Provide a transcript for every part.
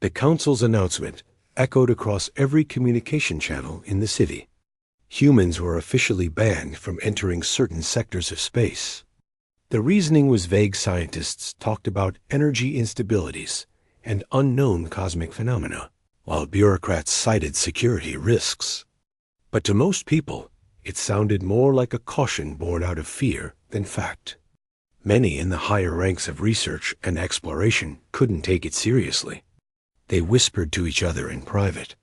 The council's announcement echoed across every communication channel in the city. Humans were officially banned from entering certain sectors of space. The reasoning was vague. Scientists talked about energy instabilities and unknown cosmic phenomena, while bureaucrats cited security risks. But to most people, it sounded more like a caution born out of fear than fact. Many in the higher ranks of research and exploration couldn't take it seriously. They whispered to each other in private,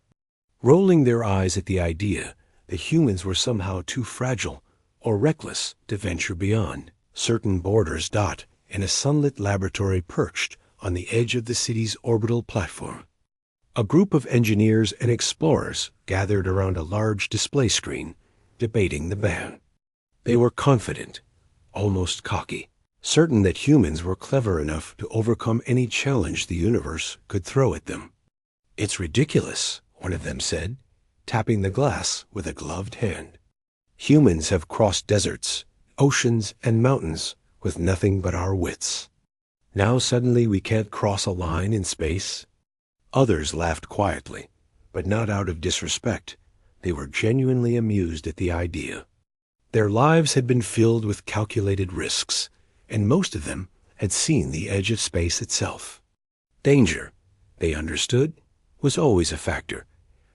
rolling their eyes at the idea that humans were somehow too fragile or reckless to venture beyond certain borders. In a sunlit laboratory perched on the edge of the city's orbital platform, a group of engineers and explorers gathered around a large display screen, debating the ban. They were confident, almost cocky, certain that humans were clever enough to overcome any challenge the universe could throw at them. "It's ridiculous," one of them said, tapping the glass with a gloved hand. "Humans have crossed deserts, oceans, and mountains with nothing but our wits. Now suddenly we can't cross a line in space?" Others laughed quietly, but not out of disrespect. They were genuinely amused at the idea. Their lives had been filled with calculated risks, and most of them had seen the edge of space itself. Danger, they understood, was always a factor,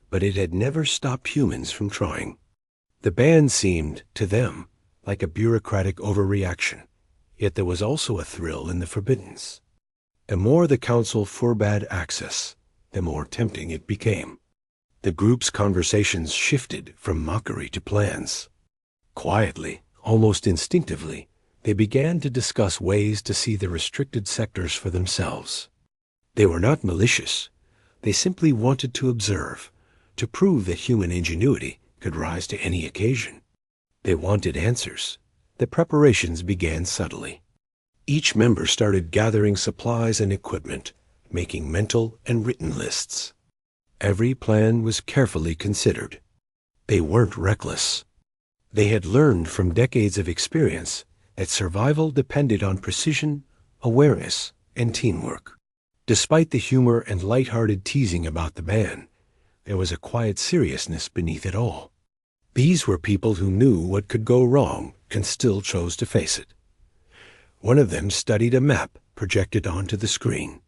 but it had never stopped humans from trying. The ban seemed, to them, like a bureaucratic overreaction, yet there was also a thrill in the forbiddance. The more the council forbade access, the more tempting it became. The group's conversations shifted from mockery to plans. Quietly, almost instinctively, they began to discuss ways to see the restricted sectors for themselves. They were not malicious. They simply wanted to observe, to prove that human ingenuity could rise to any occasion. They wanted answers. The preparations began subtly. Each member started gathering supplies and equipment, making mental and written lists. Every plan was carefully considered. They weren't reckless. They had learned from decades of experience that survival depended on precision, awareness, and teamwork. Despite the humor and light-hearted teasing about the ban, there was a quiet seriousness beneath it all. These were people who knew what could go wrong and still chose to face it. One of them studied a map projected onto the screen,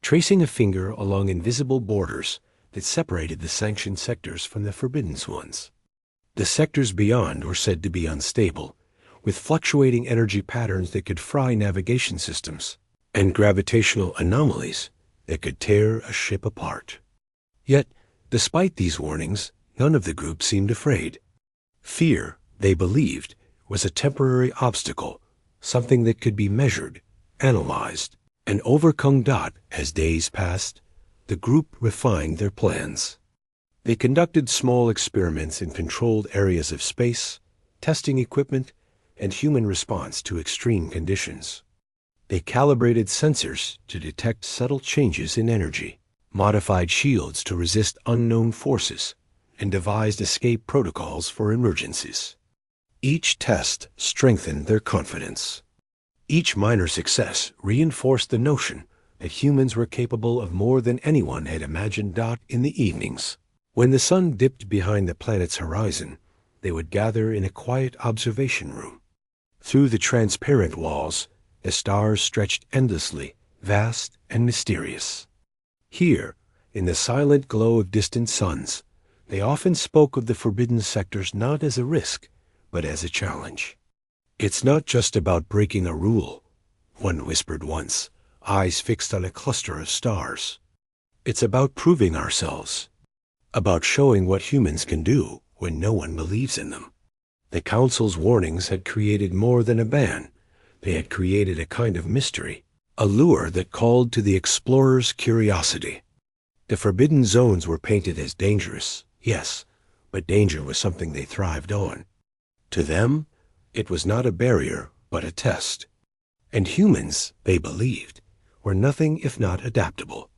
tracing a finger along invisible borders that separated the sanctioned sectors from the forbidden ones. The sectors beyond were said to be unstable, with fluctuating energy patterns that could fry navigation systems, and gravitational anomalies that could tear a ship apart. Yet, despite these warnings, none of the group seemed afraid. Fear, they believed, was a temporary obstacle, something that could be measured, analyzed, and overcome. As days passed, the group refined their plans. They conducted small experiments in controlled areas of space, testing equipment, and human response to extreme conditions. They calibrated sensors to detect subtle changes in energy, modified shields to resist unknown forces, and devised escape protocols for emergencies. Each test strengthened their confidence. Each minor success reinforced the notion that humans were capable of more than anyone had imagined. In the evenings, when the sun dipped behind the planet's horizon, they would gather in a quiet observation room. Through the transparent walls, the stars stretched endlessly, vast and mysterious. Here, in the silent glow of distant suns, they often spoke of the forbidden sectors not as a risk, but as a challenge. "It's not just about breaking a rule," one whispered once, eyes fixed on a cluster of stars. "It's about proving ourselves, about showing what humans can do when no one believes in them." The council's warnings had created more than a ban. They had created a kind of mystery, a lure that called to the explorer's curiosity. The forbidden zones were painted as dangerous, yes, but danger was something they thrived on. To them, it was not a barrier, but a test. And humans, they believed, were nothing if not adaptable.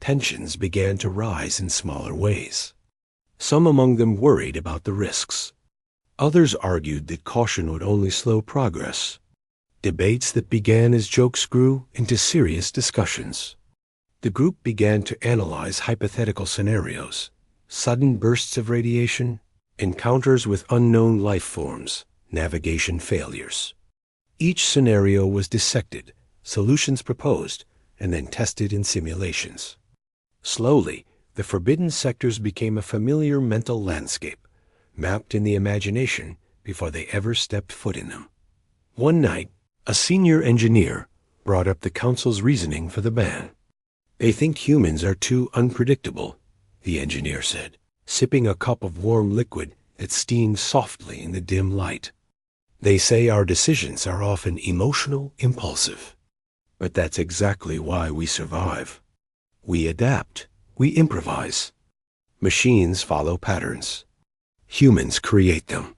Tensions began to rise in smaller ways. Some among them worried about the risks. Others argued that caution would only slow progress. Debates that began as jokes grew into serious discussions. The group began to analyze hypothetical scenarios: sudden bursts of radiation, encounters with unknown life forms, navigation failures. Each scenario was dissected, solutions proposed, and then tested in simulations. Slowly, the forbidden sectors became a familiar mental landscape, mapped in the imagination before they ever stepped foot in them. One night, a senior engineer brought up the council's reasoning for the ban. "They think humans are too unpredictable," the engineer said, sipping a cup of warm liquid that steamed softly in the dim light. "They say our decisions are often emotional, impulsive. But that's exactly why we survive. We adapt. We improvise. Machines follow patterns. Humans create them."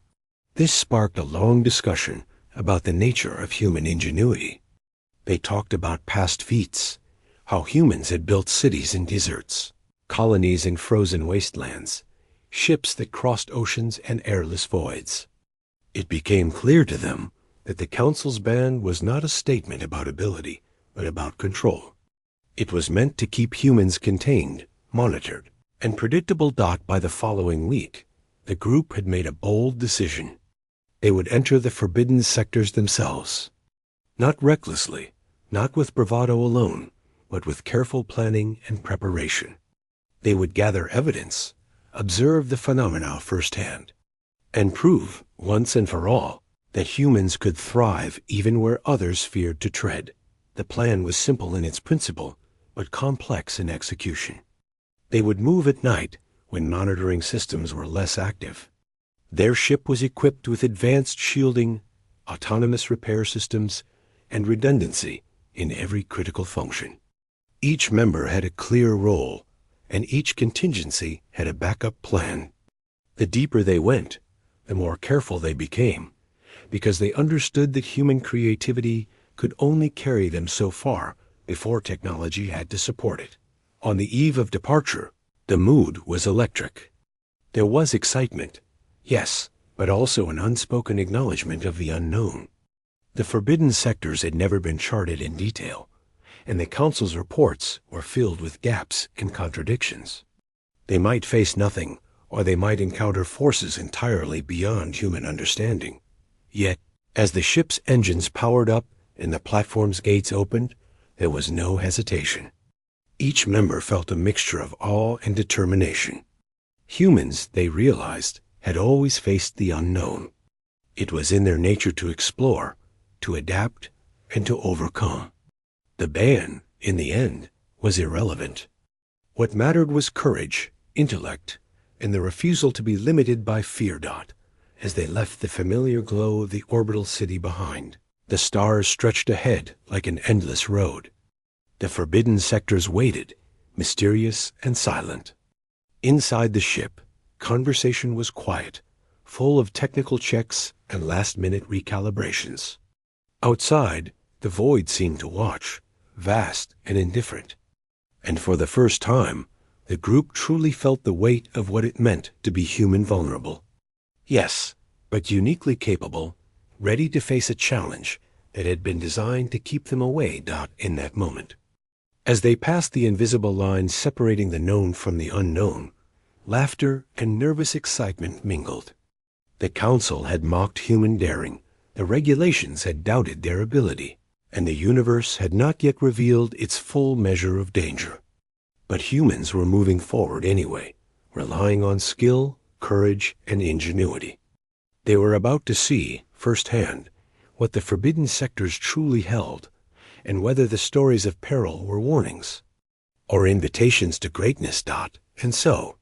This sparked a long discussion about the nature of human ingenuity. They talked about past feats, how humans had built cities in deserts, colonies in frozen wastelands, ships that crossed oceans and airless voids. It became clear to them that the council's ban was not a statement about ability, but about control. It was meant to keep humans contained, monitored, and predictable. By the following week, the group had made a bold decision. They would enter the forbidden sectors themselves. Not recklessly, not with bravado alone, but with careful planning and preparation. They would gather evidence, observe the phenomena firsthand, and prove, once and for all, that humans could thrive even where others feared to tread. The plan was simple in its principle, but complex in execution. They would move at night when monitoring systems were less active. Their ship was equipped with advanced shielding, autonomous repair systems, and redundancy in every critical function. Each member had a clear role, and each contingency had a backup plan. The deeper they went, the more careful they became, because they understood that human creativity could only carry them so far before technology had to support it. On the eve of departure, the mood was electric. There was excitement, yes, but also an unspoken acknowledgement of the unknown. The forbidden sectors had never been charted in detail, and the council's reports were filled with gaps and contradictions. They might face nothing, or they might encounter forces entirely beyond human understanding. Yet, as the ship's engines powered up and the platform's gates opened, there was no hesitation. Each member felt a mixture of awe and determination. Humans, they realized, had always faced the unknown. It was in their nature to explore, to adapt, and to overcome. The ban, in the end, was irrelevant. What mattered was courage, intellect, and the refusal to be limited by fear. As they left the familiar glow of the orbital city behind, the stars stretched ahead like an endless road. The forbidden sectors waited, mysterious and silent. Inside the ship, conversation was quiet, full of technical checks and last-minute recalibrations. Outside, the void seemed to watch, vast and indifferent. And for the first time, the group truly felt the weight of what it meant to be human vulnerable. Yes, but uniquely capable, ready to face a challenge that had been designed to keep them away. In that moment. As they passed the invisible line separating the known from the unknown, laughter and nervous excitement mingled. The council had mocked human daring, the regulations had doubted their ability, and the universe had not yet revealed its full measure of danger. But humans were moving forward anyway, relying on skill, courage, and ingenuity. They were about to see, firsthand, what the forbidden sectors truly held, and whether the stories of peril were warnings, or invitations to greatness. And so,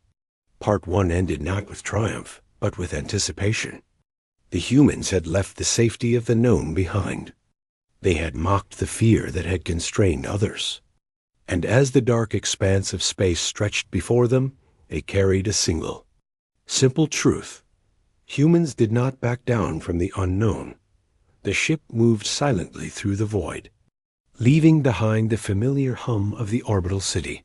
Part 1 ended not with triumph, but with anticipation. The humans had left the safety of the known behind. They had mocked the fear that had constrained others. And as the dark expanse of space stretched before them, they carried a single, simple truth. Humans did not back down from the unknown. The ship moved silently through the void, leaving behind the familiar hum of the orbital city.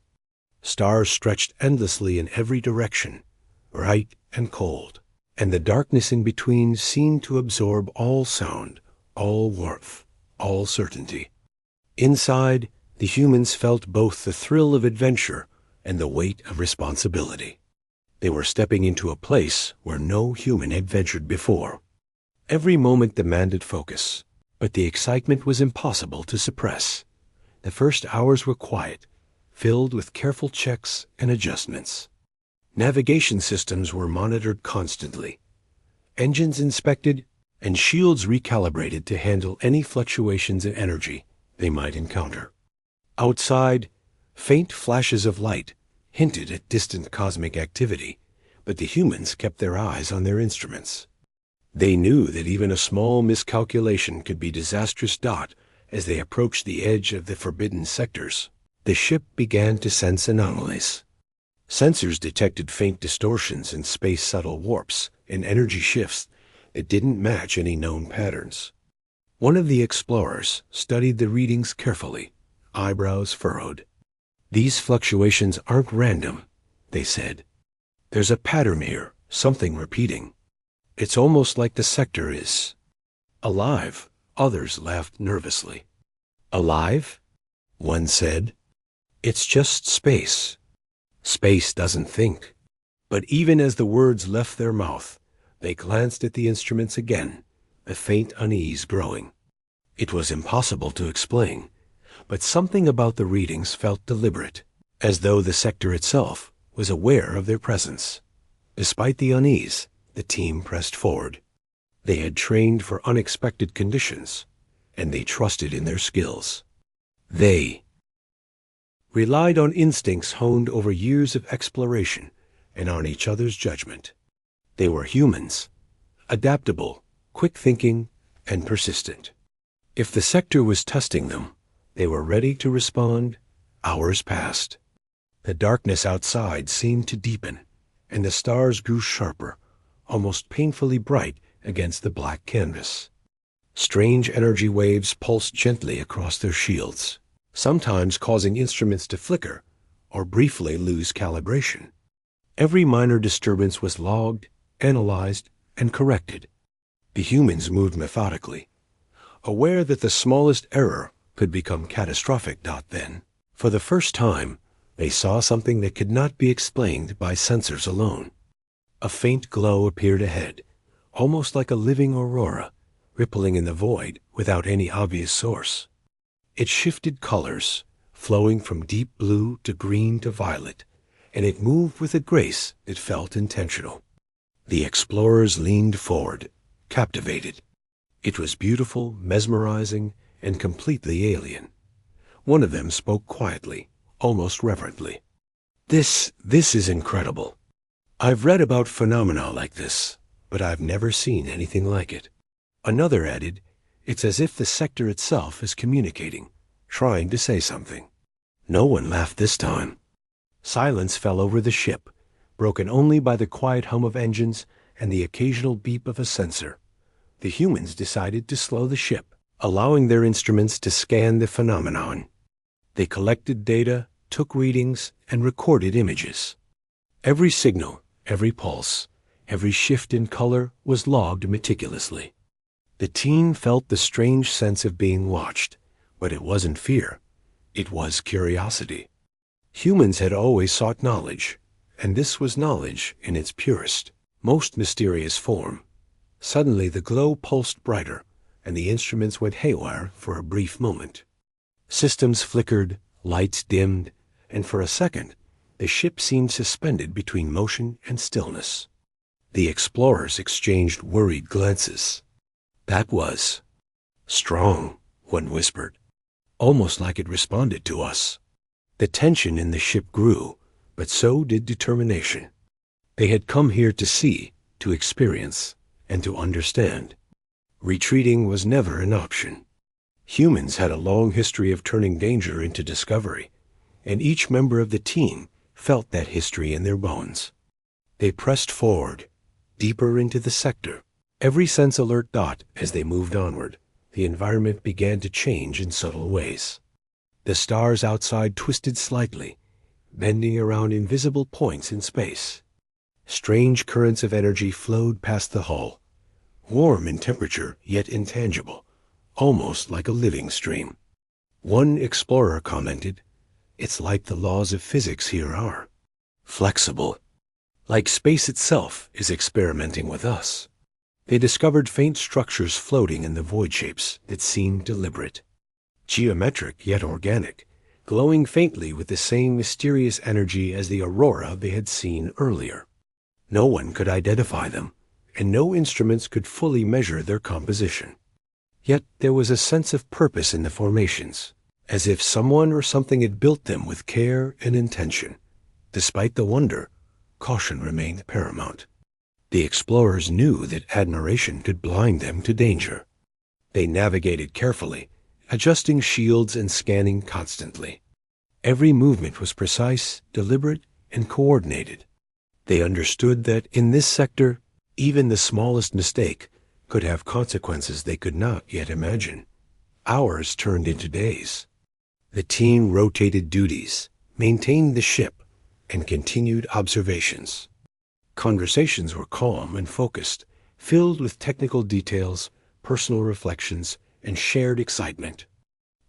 Stars stretched endlessly in every direction, bright and cold, and the darkness in between seemed to absorb all sound, all warmth, all certainty. Inside, The humans felt both the thrill of adventure and the weight of responsibility. They were stepping into a place where no human had ventured before. Every moment demanded focus, but the excitement was impossible to suppress. The first hours were quiet, filled with careful checks and adjustments. Navigation systems were monitored constantly, engines inspected, and shields recalibrated to handle any fluctuations in energy they might encounter. Outside, faint flashes of light hinted at distant cosmic activity, but the humans kept their eyes on their instruments. They knew that even a small miscalculation could be disastrous. As they approached the edge of the forbidden sectors, the ship began to sense anomalies. Sensors detected faint distortions in space subtle warps and energy shifts that didn't match any known patterns. One of the explorers studied the readings carefully, eyebrows furrowed. "These fluctuations aren't random," they said. "There's a pattern here, something repeating. It's almost like the sector is alive." Others laughed nervously. "Alive?" one said. "It's just space. Space doesn't think." But even as the words left their mouth, they glanced at the instruments again, a faint unease growing. It was impossible to explain, but something about the readings felt deliberate, as though the sector itself was aware of their presence. Despite the unease, the team pressed forward. They had trained for unexpected conditions, and they trusted in their skills. They relied on instincts honed over years of exploration and on each other's judgment. They were humans, adaptable, quick-thinking, and persistent. If the sector was testing them, they were ready to respond. Hours passed. The darkness outside seemed to deepen, and the stars grew sharper, almost painfully bright against the black canvas. Strange energy waves pulsed gently across their shields, sometimes causing instruments to flicker or briefly lose calibration. Every minor disturbance was logged, analyzed, and corrected. The humans moved methodically, aware that the smallest error could become catastrophic. Then, for the first time, they saw something that could not be explained by sensors alone. A faint glow appeared ahead, almost like a living aurora, rippling in the void without any obvious source. It shifted colors, flowing from deep blue to green to violet, and it moved with a grace that felt intentional. The explorers leaned forward, captivated. It was beautiful, mesmerizing, and completely alien. One of them spoke quietly, almost reverently. This is incredible. I've read about phenomena like this, but I've never seen anything like it." Another added, "It's as if the sector itself is communicating, trying to say something." No one laughed this time. Silence fell over the ship, broken only by the quiet hum of engines and the occasional beep of a sensor. The humans decided to slow the ship, allowing their instruments to scan the phenomenon. They collected data, took readings, and recorded images. Every signal, every pulse, every shift in color was logged meticulously. The team felt the strange sense of being watched, but it wasn't fear. It was curiosity. Humans had always sought knowledge, and this was knowledge in its purest, most mysterious form. Suddenly the glow pulsed brighter, and the instruments went haywire for a brief moment. Systems flickered, lights dimmed, and for a second, the ship seemed suspended between motion and stillness. The explorers exchanged worried glances. "That was strong," one whispered, "almost like it responded to us." The tension in the ship grew, but so did determination. They had come here to see, to experience, and to understand. Retreating was never an option. Humans had a long history of turning danger into discovery, and each member of the team felt that history in their bones. They pressed forward, deeper into the sector, every sense alert. As they moved onward, the environment began to change in subtle ways. The stars outside twisted slightly, bending around invisible points in space. Strange currents of energy flowed past the hull, warm in temperature yet intangible, almost like a living stream. One explorer commented, "It's like the laws of physics here are flexible, like space itself is experimenting with us." They discovered faint structures floating in the void shapes that seemed deliberate, geometric yet organic, glowing faintly with the same mysterious energy as the aurora they had seen earlier. No one could identify them, and no instruments could fully measure their composition. Yet there was a sense of purpose in the formations, as if someone or something had built them with care and intention. Despite the wonder, caution remained paramount. The explorers knew that admiration could blind them to danger. They navigated carefully, adjusting shields and scanning constantly. Every movement was precise, deliberate, and coordinated. They understood that in this sector, even the smallest mistake could have consequences they could not yet imagine. Hours turned into days. The team rotated duties, maintained the ship, and continued observations. Conversations were calm and focused, filled with technical details, personal reflections, and shared excitement.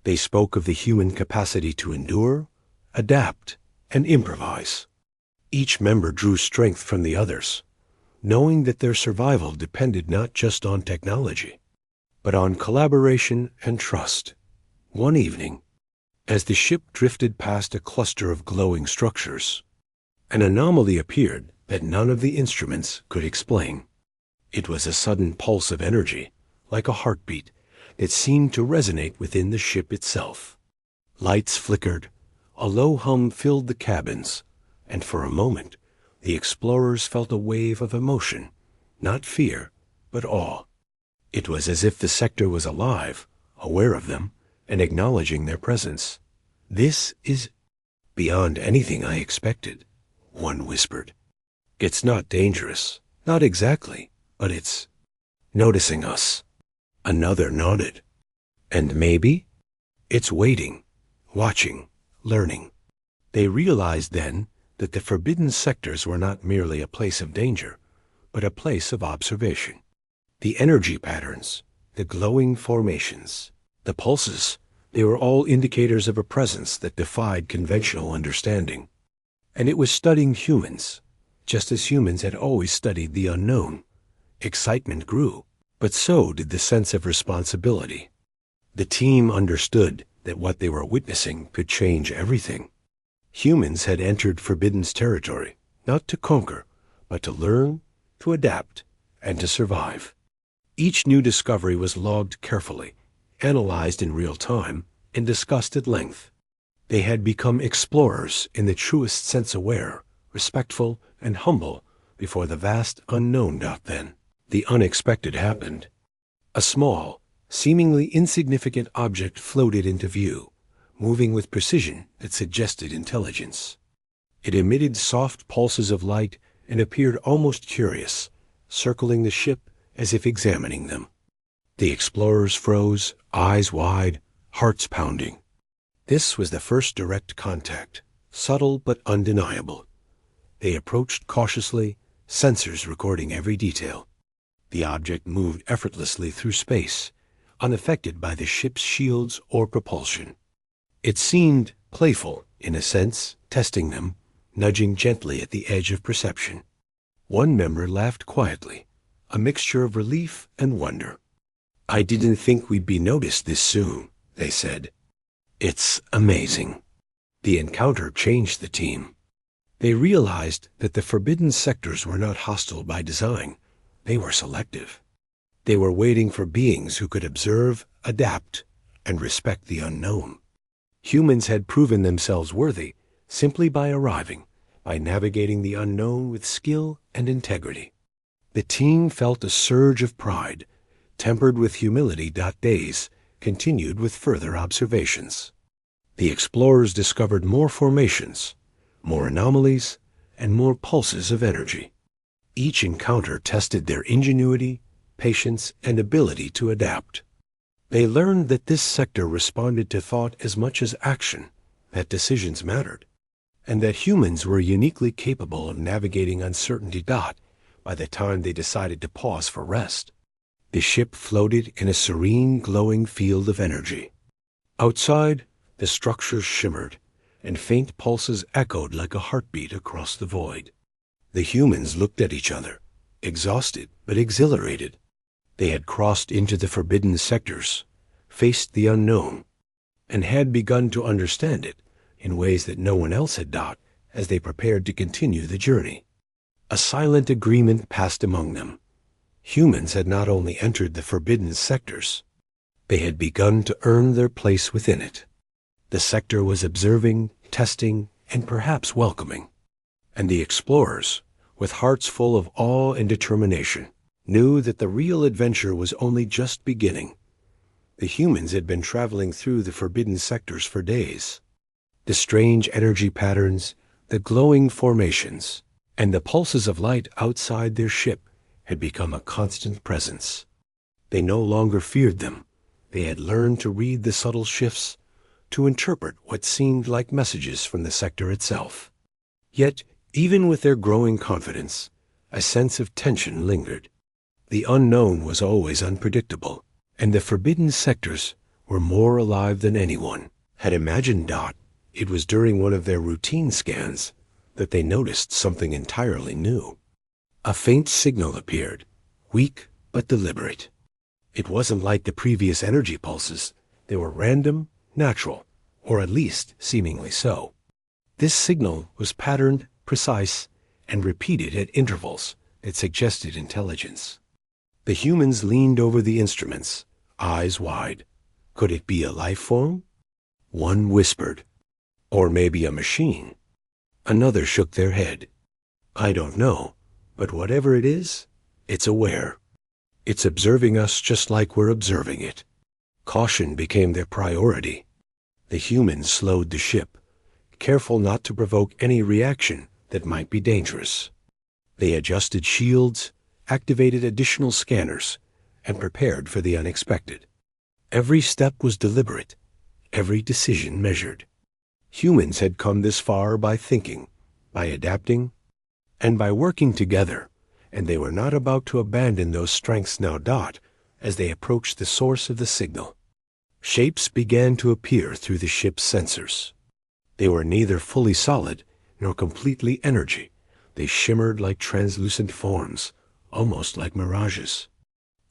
They spoke of the human capacity to endure, adapt, and improvise. Each member drew strength from the others, knowing that their survival depended not just on technology, but on collaboration and trust. One evening, as the ship drifted past a cluster of glowing structures, an anomaly appeared that none of the instruments could explain. It was a sudden pulse of energy, like a heartbeat, that seemed to resonate within the ship itself. Lights flickered, a low hum filled the cabins, and for a moment, the explorers felt a wave of emotion, not fear, but awe. It was as if the sector was alive, aware of them, and acknowledging their presence. "This is beyond anything I expected," one whispered. "It's not dangerous, not exactly, but it's noticing us." Another nodded. "And maybe it's waiting, watching, learning." They realized then that the forbidden sectors were not merely a place of danger, but a place of observation. The energy patterns, the glowing formations, the pulses, they were all indicators of a presence that defied conventional understanding. And it was studying humans, just as humans had always studied the unknown. Excitement grew, but so did the sense of responsibility. The team understood that what they were witnessing could change everything. Humans had entered Forbidden's territory, not to conquer, but to learn, to adapt, and to survive. Each new discovery was logged carefully, analyzed in real time, and discussed at length. They had become explorers in the truest sense, aware, respectful, and humble before the vast unknown. Then, the unexpected happened. A small, seemingly insignificant object floated into view, moving with precision that suggested intelligence. It emitted soft pulses of light and appeared almost curious, circling the ship as if examining them. The explorers froze, eyes wide, hearts pounding. This was the first direct contact, subtle but undeniable. They approached cautiously, sensors recording every detail. The object moved effortlessly through space, unaffected by the ship's shields or propulsion. It seemed playful, in a sense, testing them, nudging gently at the edge of perception. One member laughed quietly, a mixture of relief and wonder. "I didn't think we'd be noticed this soon," they said. "It's amazing." The encounter changed the team. They realized that the forbidden sectors were not hostile by design. They were selective. They were waiting for beings who could observe, adapt, and respect the unknown. Humans had proven themselves worthy simply by arriving, by navigating the unknown with skill and integrity. The team felt a surge of pride, tempered with humility. Days continued with further observations. The explorers discovered more formations, more anomalies, and more pulses of energy. Each encounter tested their ingenuity, patience, and ability to adapt. They learned that this sector responded to thought as much as action, that decisions mattered, and that humans were uniquely capable of navigating uncertainty. By the time they decided to pause for rest, the ship floated in a serene, glowing field of energy. Outside, The structures shimmered, and faint pulses echoed like a heartbeat across the void. The humans looked at each other, exhausted but exhilarated. They had crossed into the forbidden sectors, faced the unknown, and had begun to understand it in ways that no one else had done as they prepared to continue the journey. A silent agreement passed among them. Humans had not only entered the forbidden sectors, they had begun to earn their place within it. The sector was observing, testing, and perhaps welcoming. And the explorers, with hearts full of awe and determination, knew that the real adventure was only just beginning. The humans had been traveling through the forbidden sectors for days. The strange energy patterns, the glowing formations, and the pulses of light outside their ship had become a constant presence. They no longer feared them. They had learned to read the subtle shifts, to interpret what seemed like messages from the sector itself. Yet, even with their growing confidence, a sense of tension lingered. The unknown was always unpredictable, and the forbidden sectors were more alive than anyone had imagined. It was during one of their routine scans that they noticed something entirely new. A faint signal appeared, weak but deliberate. It wasn't like the previous energy pulses. They were random, natural, or at least seemingly so. This signal was patterned, precise, and repeated at intervals that suggested intelligence. The humans leaned over the instruments, eyes wide. Could it be a life form? One whispered, or maybe a machine. Another shook their head. I don't know, but whatever it is, it's aware. It's observing us just like we're observing it. Caution became their priority. The humans slowed the ship, careful not to provoke any reaction that might be dangerous. They adjusted shields, activated additional scanners, and prepared for the unexpected. Every step was deliberate, every decision measured. Humans had come this far by thinking, by adapting, and by working together, and they were not about to abandon those strengths now. As they approached the source of the signal, shapes began to appear through the ship's sensors. They were neither fully solid nor completely energy. They shimmered like translucent forms, almost like mirages.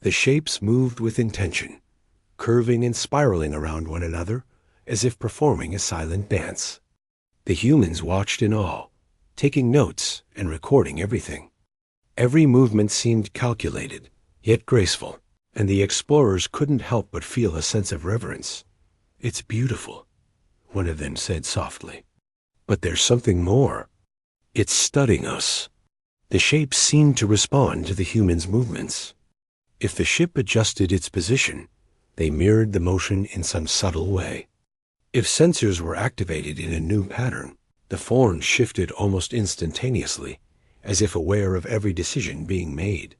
The shapes moved with intention, curving and spiraling around one another as if performing a silent dance. The humans watched in awe, taking notes and recording everything. Every movement seemed calculated, yet graceful, and the explorers couldn't help but feel a sense of reverence. It's beautiful, one of them said softly. But there's something more. It's studying us. The shapes seemed to respond to the humans' movements. If the ship adjusted its position, they mirrored the motion in some subtle way. If sensors were activated in a new pattern, the forms shifted almost instantaneously, as if aware of every decision being made.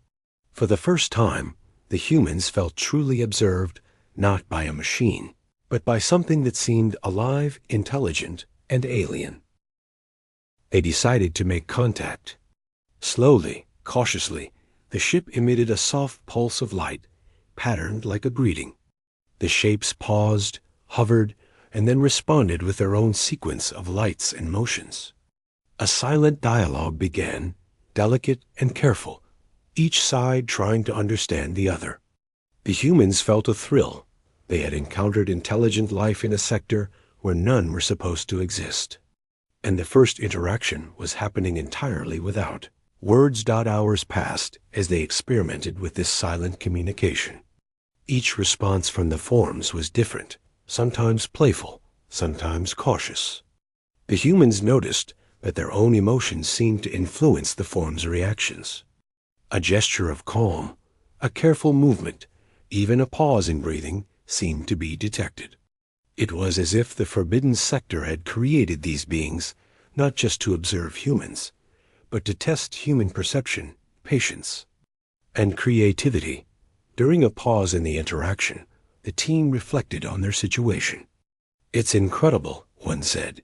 For the first time, the humans felt truly observed, not by a machine, but by something that seemed alive, intelligent, and alien. They decided to make contact. Slowly, cautiously, the ship emitted a soft pulse of light, patterned like a greeting. The shapes paused, hovered, and then responded with their own sequence of lights and motions. A silent dialogue began, delicate and careful, each side trying to understand the other. The humans felt a thrill. They had encountered intelligent life in a sector where none were supposed to exist. And the first interaction was happening entirely without words. Hours passed as they experimented with this silent communication. Each response from the forms was different, sometimes playful, sometimes cautious. The humans noticed that their own emotions seemed to influence the form's reactions. A gesture of calm, a careful movement, even a pause in breathing seemed to be detected. It was as if the forbidden sector had created these beings not just to observe humans, but to test human perception, patience, and creativity. During a pause in the interaction, the team reflected on their situation. It's incredible, one said.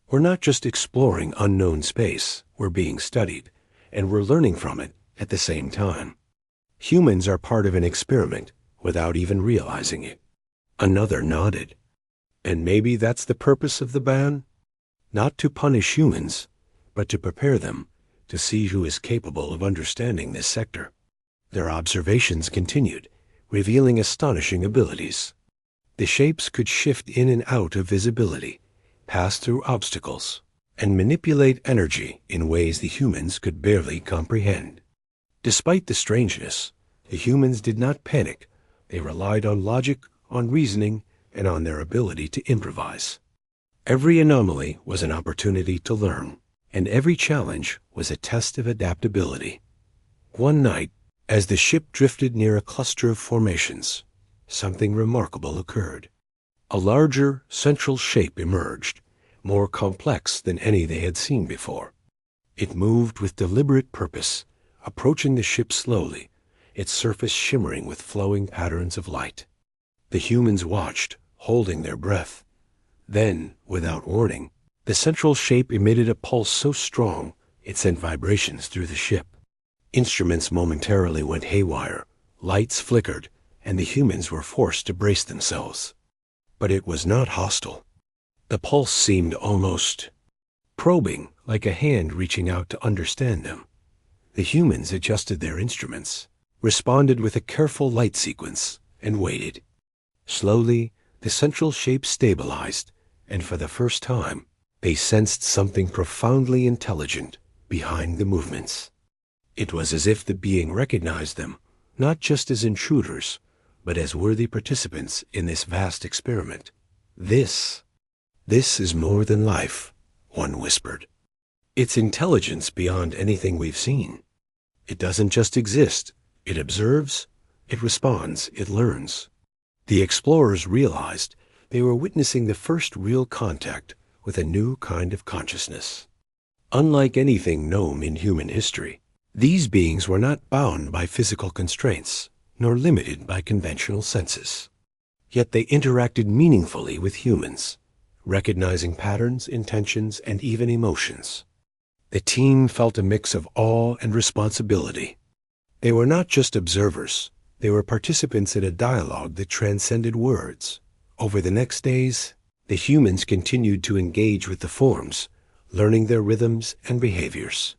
We're not just exploring unknown space, we're being studied, and we're learning from it at the same time. Humans are part of an experiment without even realizing it. Another nodded. And maybe that's the purpose of the ban? Not to punish humans, but to prepare them to see who is capable of understanding this sector. Their observations continued, revealing astonishing abilities. The shapes could shift in and out of visibility, pass through obstacles, and manipulate energy in ways the humans could barely comprehend. Despite the strangeness, the humans did not panic. They relied on logic, on reasoning, and on their ability to improvise. Every anomaly was an opportunity to learn, and every challenge was a test of adaptability. One night, as the ship drifted near a cluster of formations, something remarkable occurred. A larger, central shape emerged, more complex than any they had seen before. It moved with deliberate purpose, approaching the ship slowly, its surface shimmering with flowing patterns of light. The humans watched, holding their breath. Then, without warning, the central shape emitted a pulse so strong it sent vibrations through the ship. Instruments momentarily went haywire, lights flickered, and the humans were forced to brace themselves. But it was not hostile. The pulse seemed almost probing, like a hand reaching out to understand them. The humans adjusted their instruments, responded with a careful light sequence, and waited. Slowly, the central shape stabilized, and for the first time, they sensed something profoundly intelligent behind the movements. It was as if the being recognized them, not just as intruders, but as worthy participants in this vast experiment. This is more than life, one whispered. It's intelligence beyond anything we've seen. It doesn't just exist. It observes, it responds, it learns. The explorers realized they were witnessing the first real contact with a new kind of consciousness. Unlike anything known in human history, these beings were not bound by physical constraints, nor limited by conventional senses. Yet they interacted meaningfully with humans, recognizing patterns, intentions, and even emotions. The team felt a mix of awe and responsibility. They were not just observers, they were participants in a dialogue that transcended words. Over the next days, the humans continued to engage with the forms, learning their rhythms and behaviors.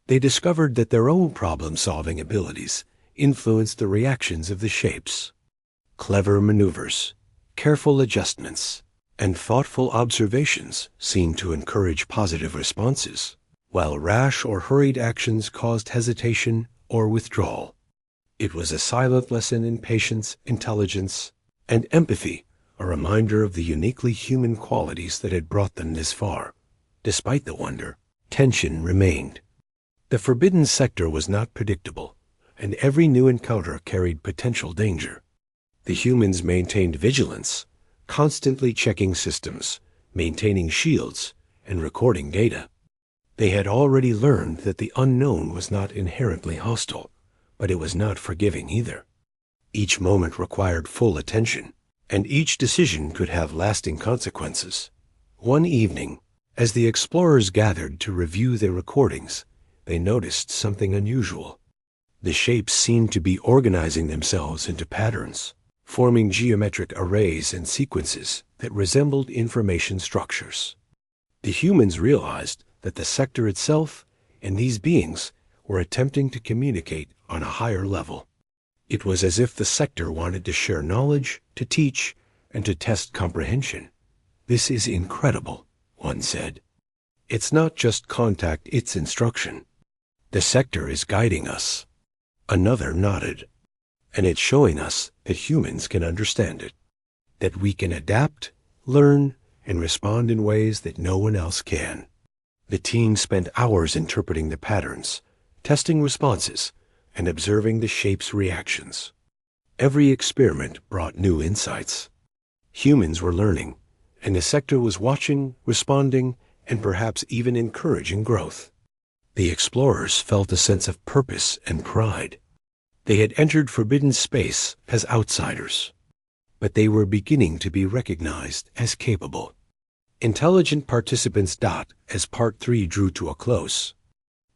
They discovered that their own problem-solving abilities influenced the reactions of the shapes. Clever maneuvers, careful adjustments, and thoughtful observations seemed to encourage positive responses, while rash or hurried actions caused hesitation or withdrawal. It was a silent lesson in patience, intelligence, and empathy, a reminder of the uniquely human qualities that had brought them this far. Despite the wonder, tension remained. The forbidden sector was not predictable, and every new encounter carried potential danger. The humans maintained vigilance, constantly checking systems, maintaining shields, and recording data. They had already learned that the unknown was not inherently hostile, but it was not forgiving either. Each moment required full attention, and each decision could have lasting consequences. One evening, as the explorers gathered to review their recordings, they noticed something unusual. The shapes seemed to be organizing themselves into patterns, forming geometric arrays and sequences that resembled information structures. The humans realized that the sector itself and these beings were attempting to communicate on a higher level. It was as if the sector wanted to share knowledge, to teach, and to test comprehension. "This is incredible," one said. "It's not just contact, it's instruction. The sector is guiding us." Another nodded. "And it's showing us that humans can understand it, that we can adapt, learn, and respond in ways that no one else can." The team spent hours interpreting the patterns, testing responses, and observing the shape's reactions. Every experiment brought new insights. Humans were learning, and the sector was watching, responding, and perhaps even encouraging growth. The explorers felt a sense of purpose and pride. They had entered forbidden space as outsiders, but they were beginning to be recognized as capable. Intelligent participants. As Part 3 drew to a close,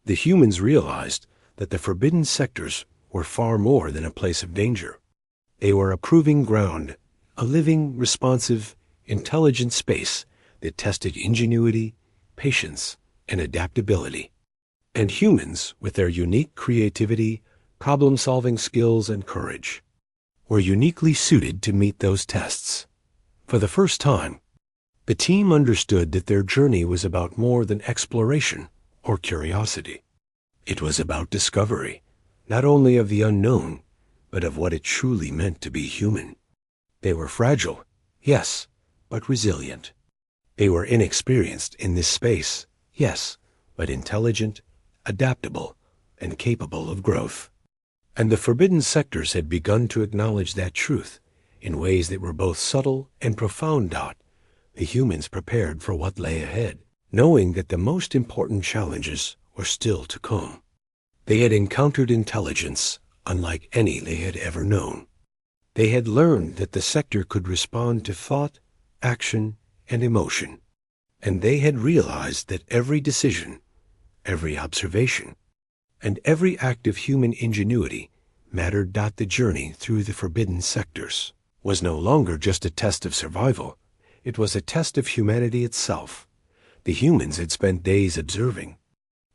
the humans realized that the forbidden sectors were far more than a place of danger. They were a proving ground, a living, responsive, intelligent space that tested ingenuity, patience, and adaptability. And humans, with their unique creativity, problem-solving skills, and courage, were uniquely suited to meet those tests. For the first time, the team understood that their journey was about more than exploration or curiosity. It was about discovery, not only of the unknown, but of what it truly meant to be human. They were fragile, yes, but resilient. They were inexperienced in this space, yes, but intelligent, adaptable, and capable of growth. And the forbidden sectors had begun to acknowledge that truth in ways that were both subtle and profound. The humans prepared for what lay ahead, knowing that the most important challenges were still to come. They had encountered intelligence unlike any they had ever known. They had learned that the sector could respond to thought, action, and emotion. And they had realized that every decision, every observation, and every act of human ingenuity mattered. The journey through the forbidden sectors was no longer just a test of survival. It was a test of humanity itself. The humans had spent days observing,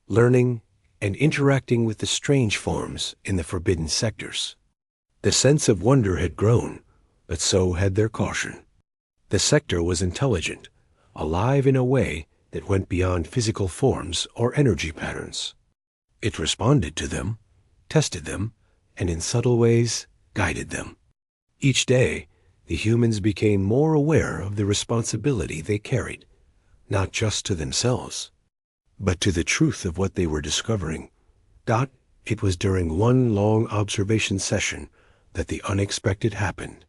learning, and interacting with the strange forms in the forbidden sectors. The sense of wonder had grown, but so had their caution. The sector was intelligent, alive in a way that went beyond physical forms or energy patterns. It responded to them, tested them, and in subtle ways guided them. Each day, the humans became more aware of the responsibility they carried, not just to themselves, but to the truth of what they were discovering. It was during one long observation session that the unexpected happened.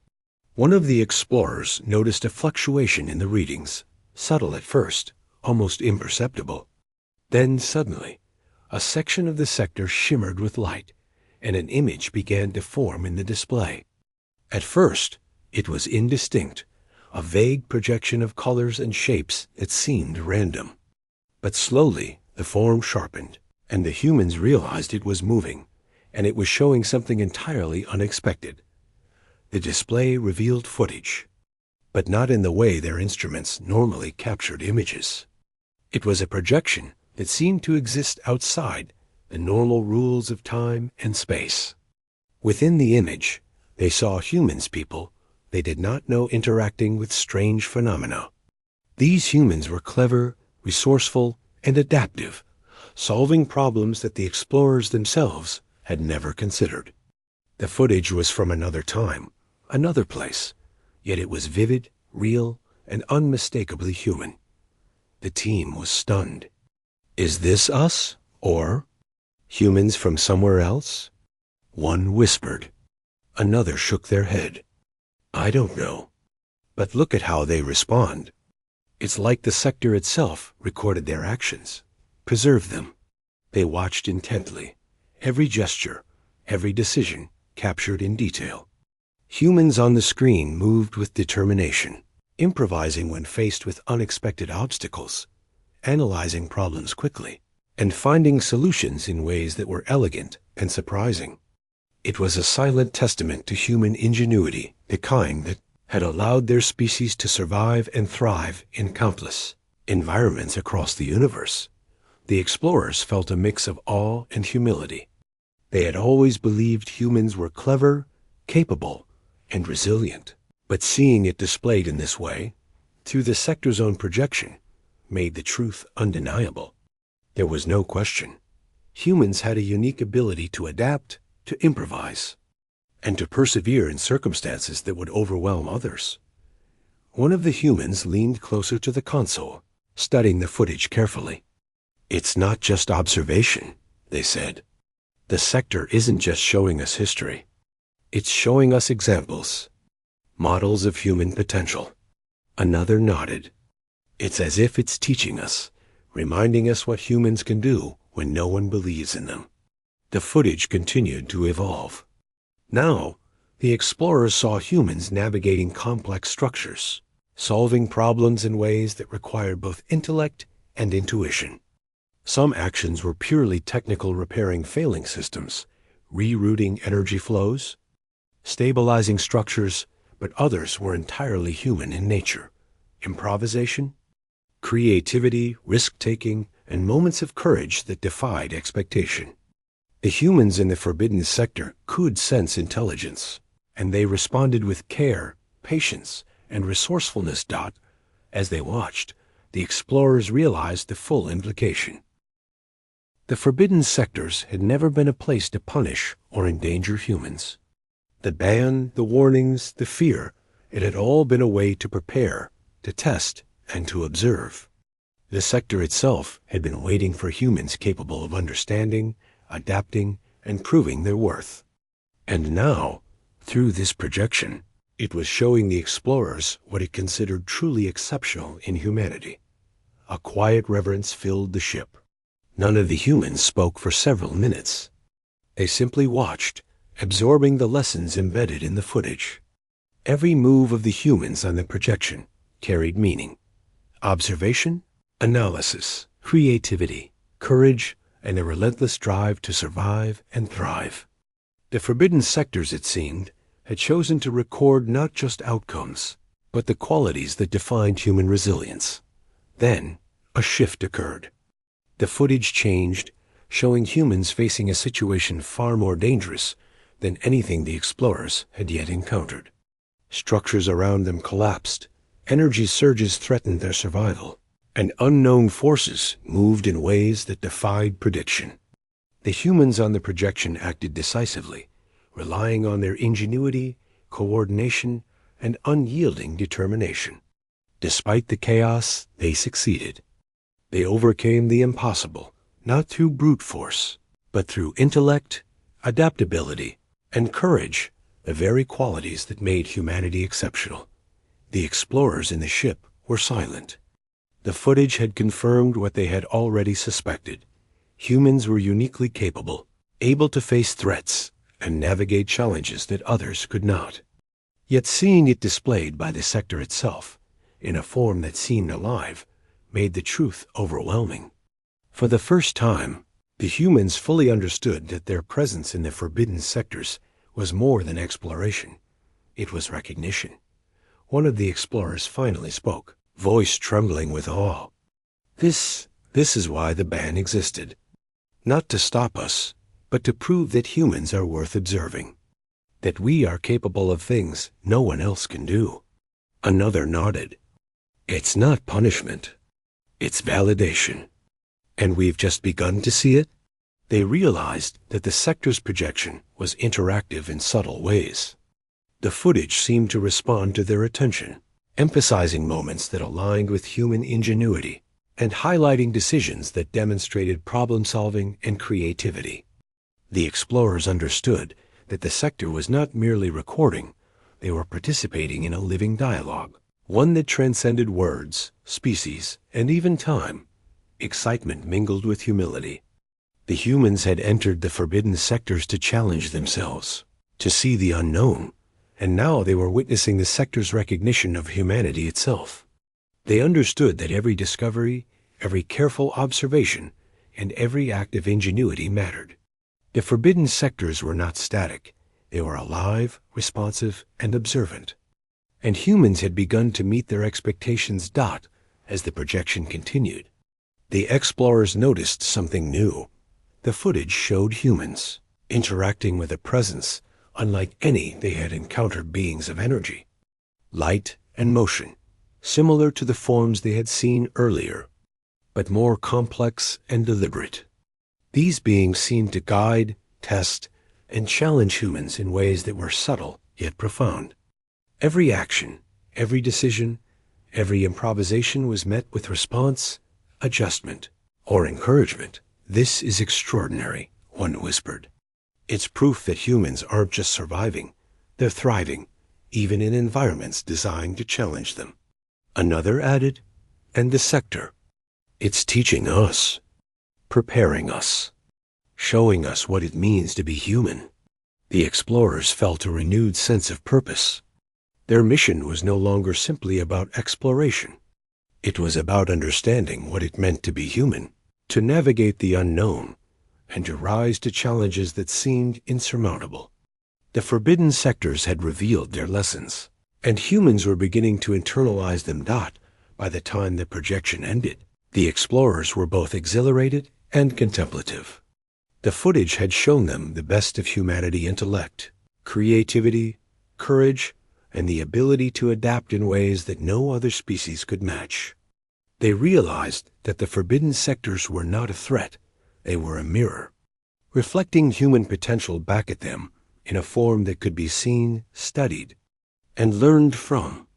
One of the explorers noticed a fluctuation in the readings, subtle at first, almost imperceptible. Then suddenly, a section of the sector shimmered with light, and an image began to form in the display. At first, it was indistinct, a vague projection of colors and shapes that seemed random. But slowly, the form sharpened, and the humans realized it was moving, and it was showing something entirely unexpected. The display revealed footage, but not in the way their instruments normally captured images. It was a projection that seemed to exist outside the normal rules of time and space. Within the image, they saw people they did not know interacting with strange phenomena. These humans were clever, resourceful, and adaptive, solving problems that the explorers themselves had never considered. The footage was from another time, another place, yet it was vivid, real, and unmistakably human. The team was stunned. Is this us, or humans from somewhere else? One whispered. Another shook their head. I don't know. But look at how they respond. It's like the sector itself recorded their actions, preserved them. They watched intently, every gesture, every decision captured in detail. Humans on the screen moved with determination, improvising when faced with unexpected obstacles, analyzing problems quickly, and finding solutions in ways that were elegant and surprising. It was a silent testament to human ingenuity, the kind that had allowed their species to survive and thrive in countless environments across the universe. The explorers felt a mix of awe and humility. They had always believed humans were clever, capable, and resilient, but seeing it displayed in this way, through the sector's own projection, made the truth undeniable. There was no question. Humans had a unique ability to adapt, to improvise, and to persevere in circumstances that would overwhelm others. One of the humans leaned closer to the console, studying the footage carefully. It's not just observation, they said. The sector isn't just showing us history. It's showing us examples, models of human potential. Another nodded. It's as if it's teaching us, reminding us what humans can do when no one believes in them. The footage continued to evolve. Now, the explorers saw humans navigating complex structures, solving problems in ways that required both intellect and intuition. Some actions were purely technical, repairing failing systems, rerouting energy flows, stabilizing structures, but others were entirely human in nature, improvisation, creativity, risk-taking, and moments of courage that defied expectation. The humans in the forbidden sector could sense intelligence, and they responded with care, patience, and resourcefulness. As they watched, the explorers realized the full implication. The forbidden sectors had never been a place to punish or endanger humans. The ban, the warnings, the fear, it had all been a way to prepare, to test, and to observe. The sector itself had been waiting for humans capable of understanding, adapting, and proving their worth. And now, through this projection, it was showing the explorers what it considered truly exceptional in humanity. A quiet reverence filled the ship. None of the humans spoke for several minutes. They simply watched, absorbing the lessons embedded in the footage. Every move of the humans on the projection carried meaning. Observation, analysis, creativity, courage, and a relentless drive to survive and thrive. The forbidden sectors, it seemed, had chosen to record not just outcomes, but the qualities that defined human resilience. Then, a shift occurred. The footage changed, showing humans facing a situation far more dangerous than anything the explorers had yet encountered. Structures around them collapsed, energy surges threatened their survival, and unknown forces moved in ways that defied prediction. The humans on the projection acted decisively, relying on their ingenuity, coordination, and unyielding determination. Despite the chaos, they succeeded. They overcame the impossible, not through brute force, but through intellect, adaptability, and courage, the very qualities that made humanity exceptional. The explorers in the ship were silent. The footage had confirmed what they had already suspected. Humans were uniquely capable, able to face threats and navigate challenges that others could not. Yet seeing it displayed by the sector itself, in a form that seemed alive, made the truth overwhelming. For the first time, the humans fully understood that their presence in the forbidden sectors was more than exploration. It was recognition. One of the explorers finally spoke, voice trembling with awe. This is why the ban existed. Not to stop us, but to prove that humans are worth observing. That we are capable of things no one else can do. Another nodded. It's not punishment. It's validation. And we've just begun to see it? They realized that the sector's projection was interactive in subtle ways. The footage seemed to respond to their attention, emphasizing moments that aligned with human ingenuity and highlighting decisions that demonstrated problem-solving and creativity. The explorers understood that the sector was not merely recording, they were participating in a living dialogue, one that transcended words, species, and even time. Excitement mingled with humility. The humans had entered the forbidden sectors to challenge themselves, to see the unknown, and now they were witnessing the sector's recognition of humanity itself. They understood that every discovery, every careful observation, and every act of ingenuity mattered. The forbidden sectors were not static. They were alive, responsive, and observant. And humans had begun to meet their expectations. As the projection continued, the explorers noticed something new. The footage showed humans interacting with a presence unlike any they had encountered, beings of energy, light, and motion, similar to the forms they had seen earlier, but more complex and deliberate. These beings seemed to guide, test, and challenge humans in ways that were subtle yet profound. Every action, every decision, every improvisation was met with response, adjustment, or encouragement. "This is extraordinary," one whispered. "It's proof that humans aren't just surviving, they're thriving, even in environments designed to challenge them." Another added, "And the sector, it's teaching us, preparing us, showing us what it means to be human." The explorers felt a renewed sense of purpose. Their mission was no longer simply about exploration. It was about understanding what it meant to be human, to navigate the unknown, and to rise to challenges that seemed insurmountable. The forbidden sectors had revealed their lessons, and humans were beginning to internalize them. By the time the projection ended, the explorers were both exhilarated and contemplative. The footage had shown them the best of humanity intellect, creativity, courage, and the ability to adapt in ways that no other species could match. They realized that the forbidden sectors were not a threat, they were a mirror, reflecting human potential back at them in a form that could be seen, studied, and learned from.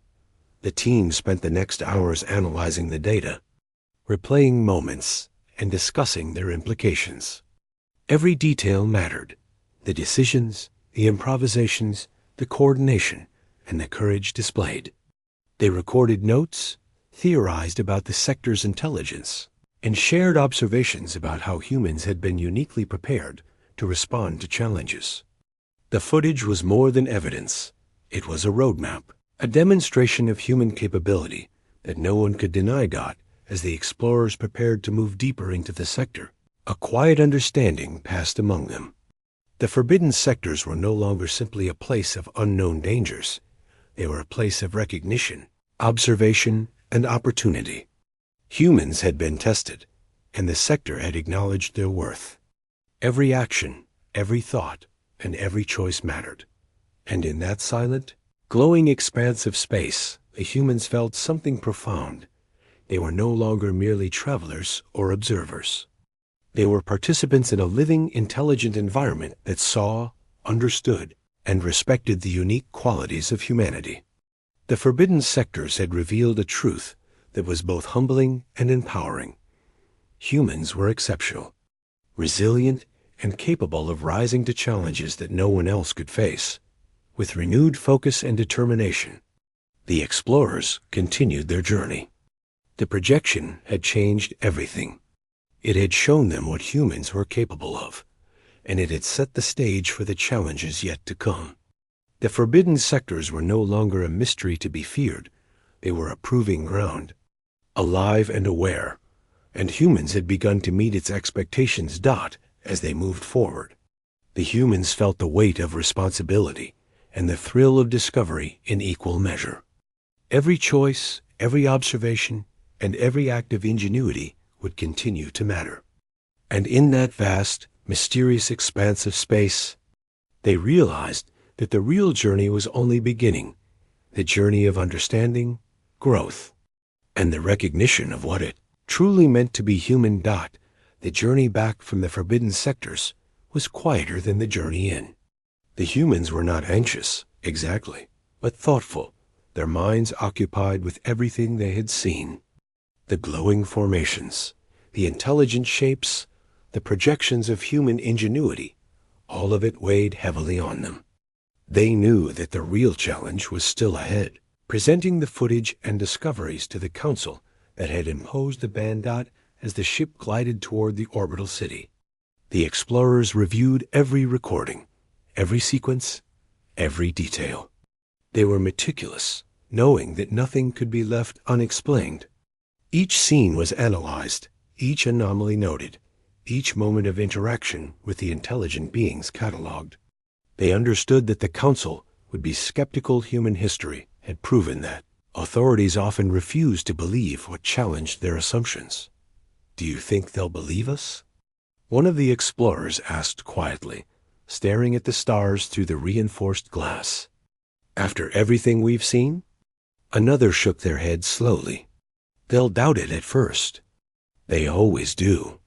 The team spent the next hours analyzing the data, replaying moments, and discussing their implications. Every detail mattered: the decisions, the improvisations, the coordination, and the courage displayed. They recorded notes, theorized about the sector's intelligence, and shared observations about how humans had been uniquely prepared to respond to challenges. The footage was more than evidence. It was a roadmap, a demonstration of human capability that no one could deny. As the explorers prepared to move deeper into the sector, a quiet understanding passed among them. The forbidden sectors were no longer simply a place of unknown dangers. They were a place of recognition, observation, and opportunity. Humans had been tested, and the sector had acknowledged their worth. Every action, every thought, and every choice mattered. And in that silent, glowing expanse of space, the humans felt something profound. They were no longer merely travelers or observers. They were participants in a living, intelligent environment that saw, understood, and respected the unique qualities of humanity. The forbidden sectors had revealed a truth that was both humbling and empowering. Humans were exceptional, resilient, and capable of rising to challenges that no one else could face. With renewed focus and determination, the explorers continued their journey. The projection had changed everything. It had shown them what humans were capable of, and it had set the stage for the challenges yet to come. The forbidden sectors were no longer a mystery to be feared. They were a proving ground, alive and aware, and humans had begun to meet its expectations. As they moved forward, the humans felt the weight of responsibility and the thrill of discovery in equal measure. Every choice, every observation, and every act of ingenuity would continue to matter. And in that vast, mysterious expanse of space, they realized that the real journey was only beginning, the journey of understanding, growth, and the recognition of what it truly meant to be human. The journey back from the forbidden sectors was quieter than the journey in. The humans were not anxious, exactly, but thoughtful, their minds occupied with everything they had seen. The glowing formations, the intelligent shapes, the projections of human ingenuity, all of it weighed heavily on them. They knew that the real challenge was still ahead, presenting the footage and discoveries to the council that had imposed the ban. As the ship glided toward the orbital city, the explorers reviewed every recording, every sequence, every detail. They were meticulous, knowing that nothing could be left unexplained. Each scene was analyzed, each anomaly noted, each moment of interaction with the intelligent beings cataloged. They understood that the council would be skeptical. Human history had proven that authorities often refused to believe what challenged their assumptions. "Do you think they'll believe us?" one of the explorers asked quietly, staring at the stars through the reinforced glass. "After everything we've seen?" Another shook their head slowly. "They'll doubt it at first. They always do.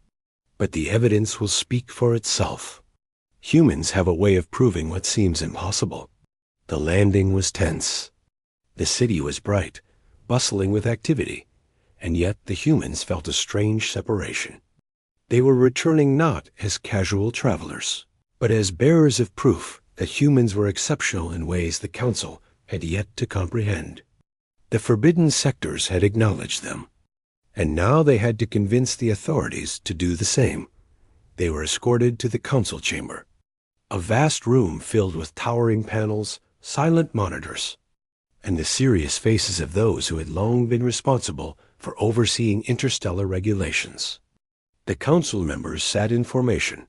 But the evidence will speak for itself. Humans have a way of proving what seems impossible." The landing was tense. The city was bright, bustling with activity, and yet the humans felt a strange separation. They were returning not as casual travelers, but as bearers of proof that humans were exceptional in ways the council had yet to comprehend. The forbidden sectors had acknowledged them, and now they had to convince the authorities to do the same. They were escorted to the council chamber, a vast room filled with towering panels, silent monitors, and the serious faces of those who had long been responsible for overseeing interstellar regulations. The council members sat in formation,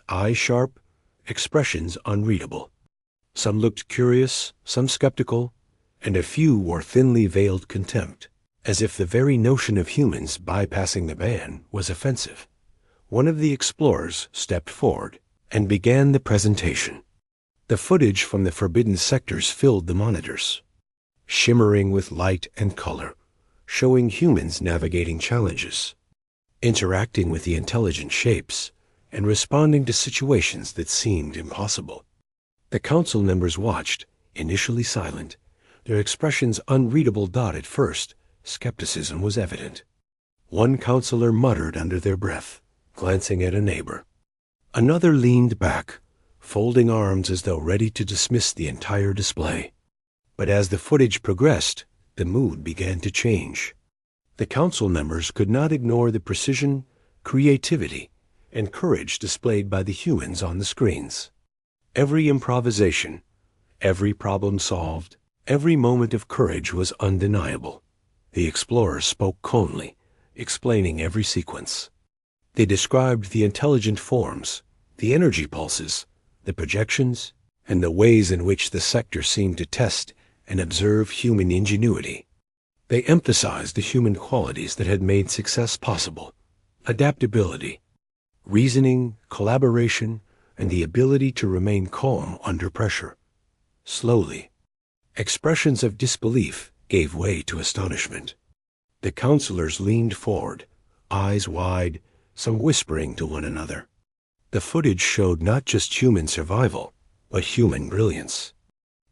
eyes sharp, expressions unreadable. Some looked curious, some skeptical, and a few wore thinly veiled contempt, as if the very notion of humans bypassing the ban was offensive. One of the explorers stepped forward and began the presentation. The footage from the forbidden sectors filled the monitors, shimmering with light and color, showing humans navigating challenges, interacting with the intelligent shapes, and responding to situations that seemed impossible. The council members watched, initially silent, their expressions unreadable. At first, skepticism was evident. One counselor muttered under their breath, glancing at a neighbor. Another leaned back, folding arms as though ready to dismiss the entire display. But as the footage progressed, the mood began to change. The council members could not ignore the precision, creativity, and courage displayed by the humans on the screens. Every improvisation, every problem solved, every moment of courage was undeniable. The explorers spoke calmly, explaining every sequence. They described the intelligent forms, the energy pulses, the projections, and the ways in which the sector seemed to test and observe human ingenuity. They emphasized the human qualities that had made success possible: adaptability, reasoning, collaboration, and the ability to remain calm under pressure. Slowly, expressions of disbelief gave way to astonishment. The counselors leaned forward, eyes wide, some whispering to one another. The footage showed not just human survival, but human brilliance.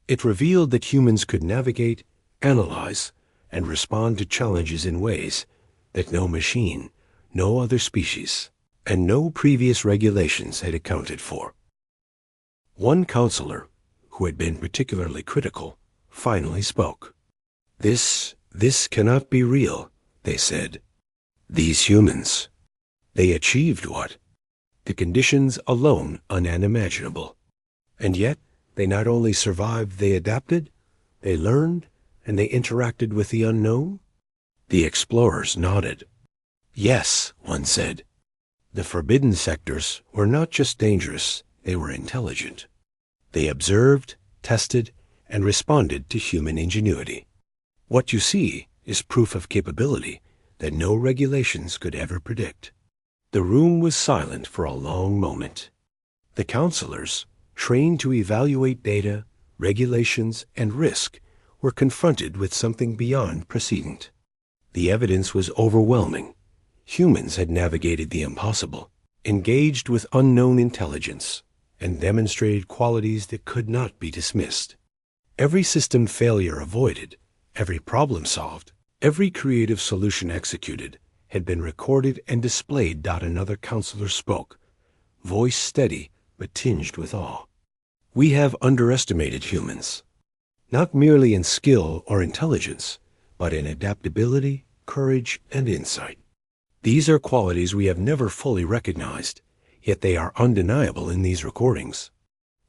It revealed that humans could navigate, analyze, and respond to challenges in ways that no machine, no other species, and no previous regulations had accounted for. One counselor, who had been particularly critical, finally spoke. This cannot be real," they said. "These humans, they achieved what? The conditions alone unimaginable. And yet, they not only survived, they adapted, they learned, and they interacted with the unknown?" The explorers nodded. "Yes," one said. "The forbidden sectors were not just dangerous, they were intelligent. They observed, tested, and responded to human ingenuity. What you see is proof of capability that no regulations could ever predict." The room was silent for a long moment. The counselors, trained to evaluate data, regulations, and risk, were confronted with something beyond precedent. The evidence was overwhelming. Humans had navigated the impossible, engaged with unknown intelligence, and demonstrated qualities that could not be dismissed. Every system failure avoided, every problem solved, every creative solution executed, had been recorded and displayed. Another counselor spoke, voice steady but tinged with awe. "We have underestimated humans, not merely in skill or intelligence, but in adaptability, courage, and insight. These are qualities we have never fully recognized, yet they are undeniable in these recordings."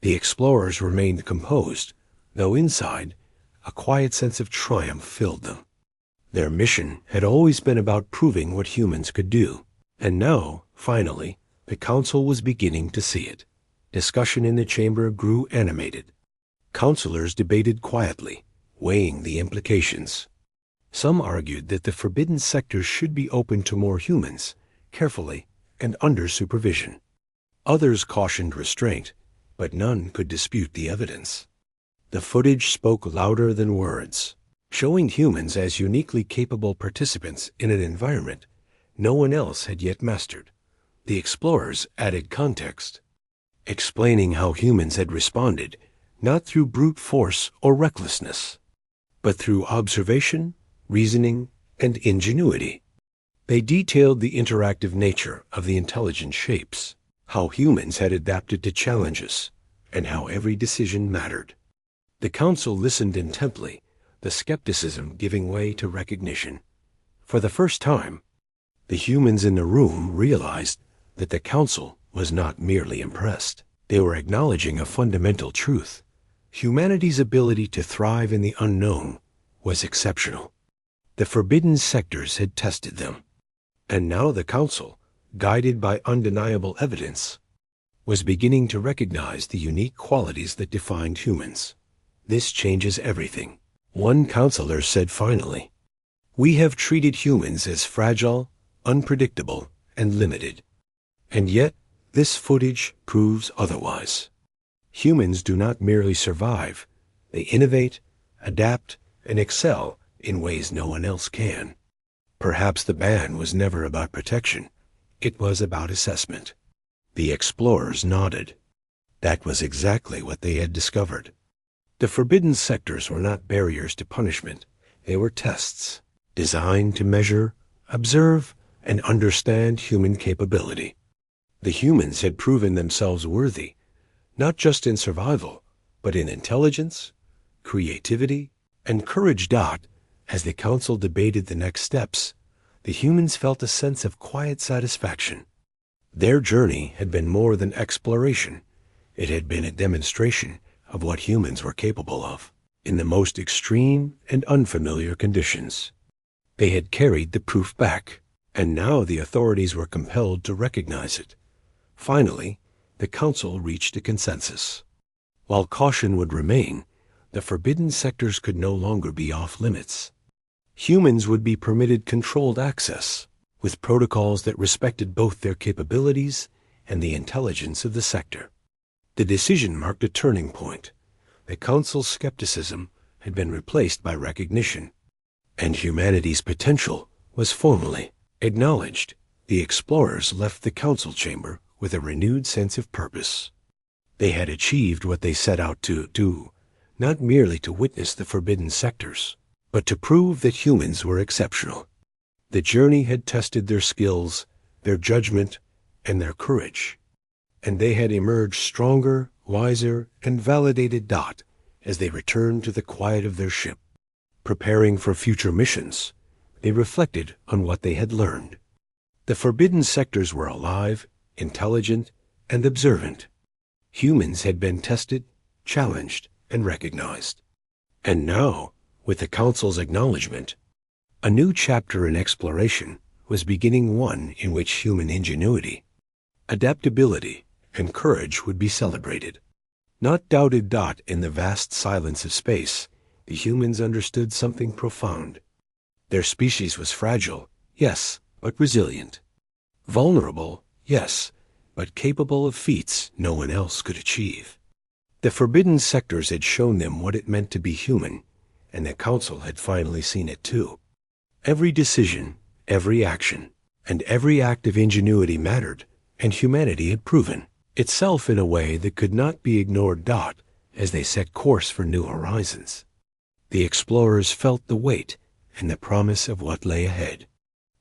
The explorers remained composed, though inside, a quiet sense of triumph filled them. Their mission had always been about proving what humans could do, and now, finally, the council was beginning to see it. Discussion in the chamber grew animated. Counselors debated quietly, weighing the implications. Some argued that the forbidden sectors should be open to more humans, carefully and under supervision. Others cautioned restraint, but none could dispute the evidence. The footage spoke louder than words, showing humans as uniquely capable participants in an environment no one else had yet mastered. The explorers added context, explaining how humans had responded, not through brute force or recklessness, but through observation, reasoning, and ingenuity. They detailed the interactive nature of the intelligent shapes, how humans had adapted to challenges, and how every decision mattered. The council listened intently, the skepticism giving way to recognition. For the first time, the humans in the room realized that the council was not merely impressed. They were acknowledging a fundamental truth. Humanity's ability to thrive in the unknown was exceptional. The forbidden sectors had tested them. And now the council, guided by undeniable evidence, was beginning to recognize the unique qualities that defined humans. "This changes everything," one counselor said finally. We have treated humans as fragile, unpredictable, and limited. And yet, this footage proves otherwise. Humans do not merely survive, they innovate, adapt, and excel in ways no one else can. Perhaps the ban was never about protection. It was about assessment. The explorers nodded. That was exactly what they had discovered. The forbidden sectors were not barriers to punishment. They were tests, designed to measure, observe, and understand human capability. The humans had proven themselves worthy, not just in survival, but in intelligence, creativity, and courage. As the council debated the next steps, the humans felt a sense of quiet satisfaction. Their journey had been more than exploration. It had been a demonstration of what humans were capable of, in the most extreme and unfamiliar conditions. They had carried the proof back, and now the authorities were compelled to recognize it. Finally, the council reached a consensus. While caution would remain, the forbidden sectors could no longer be off limits. Humans would be permitted controlled access, with protocols that respected both their capabilities and the intelligence of the sector. The decision marked a turning point. The council's skepticism had been replaced by recognition, and humanity's potential was formally acknowledged. The explorers left the council chamber with a renewed sense of purpose. They had achieved what they set out to do, not merely to witness the forbidden sectors, but to prove that humans were exceptional. The journey had tested their skills, their judgment, and their courage, and they had emerged stronger, wiser, and validated. As they returned to the quiet of their ship, preparing for future missions, they reflected on what they had learned. The forbidden sectors were alive, intelligent, and observant. Humans had been tested, challenged, and recognized. And now, with the council's acknowledgement, a new chapter in exploration was beginning, one in which human ingenuity, adaptability, and courage would be celebrated. Not doubted. In the vast silence of space, the humans understood something profound. Their species was fragile, yes, but resilient. Vulnerable, yes, but capable of feats no one else could achieve. The forbidden sectors had shown them what it meant to be human, and the council had finally seen it too. Every decision, every action, and every act of ingenuity mattered, and humanity had proven itself in a way that could not be ignored. As they set course for new horizons, the explorers felt the weight and the promise of what lay ahead.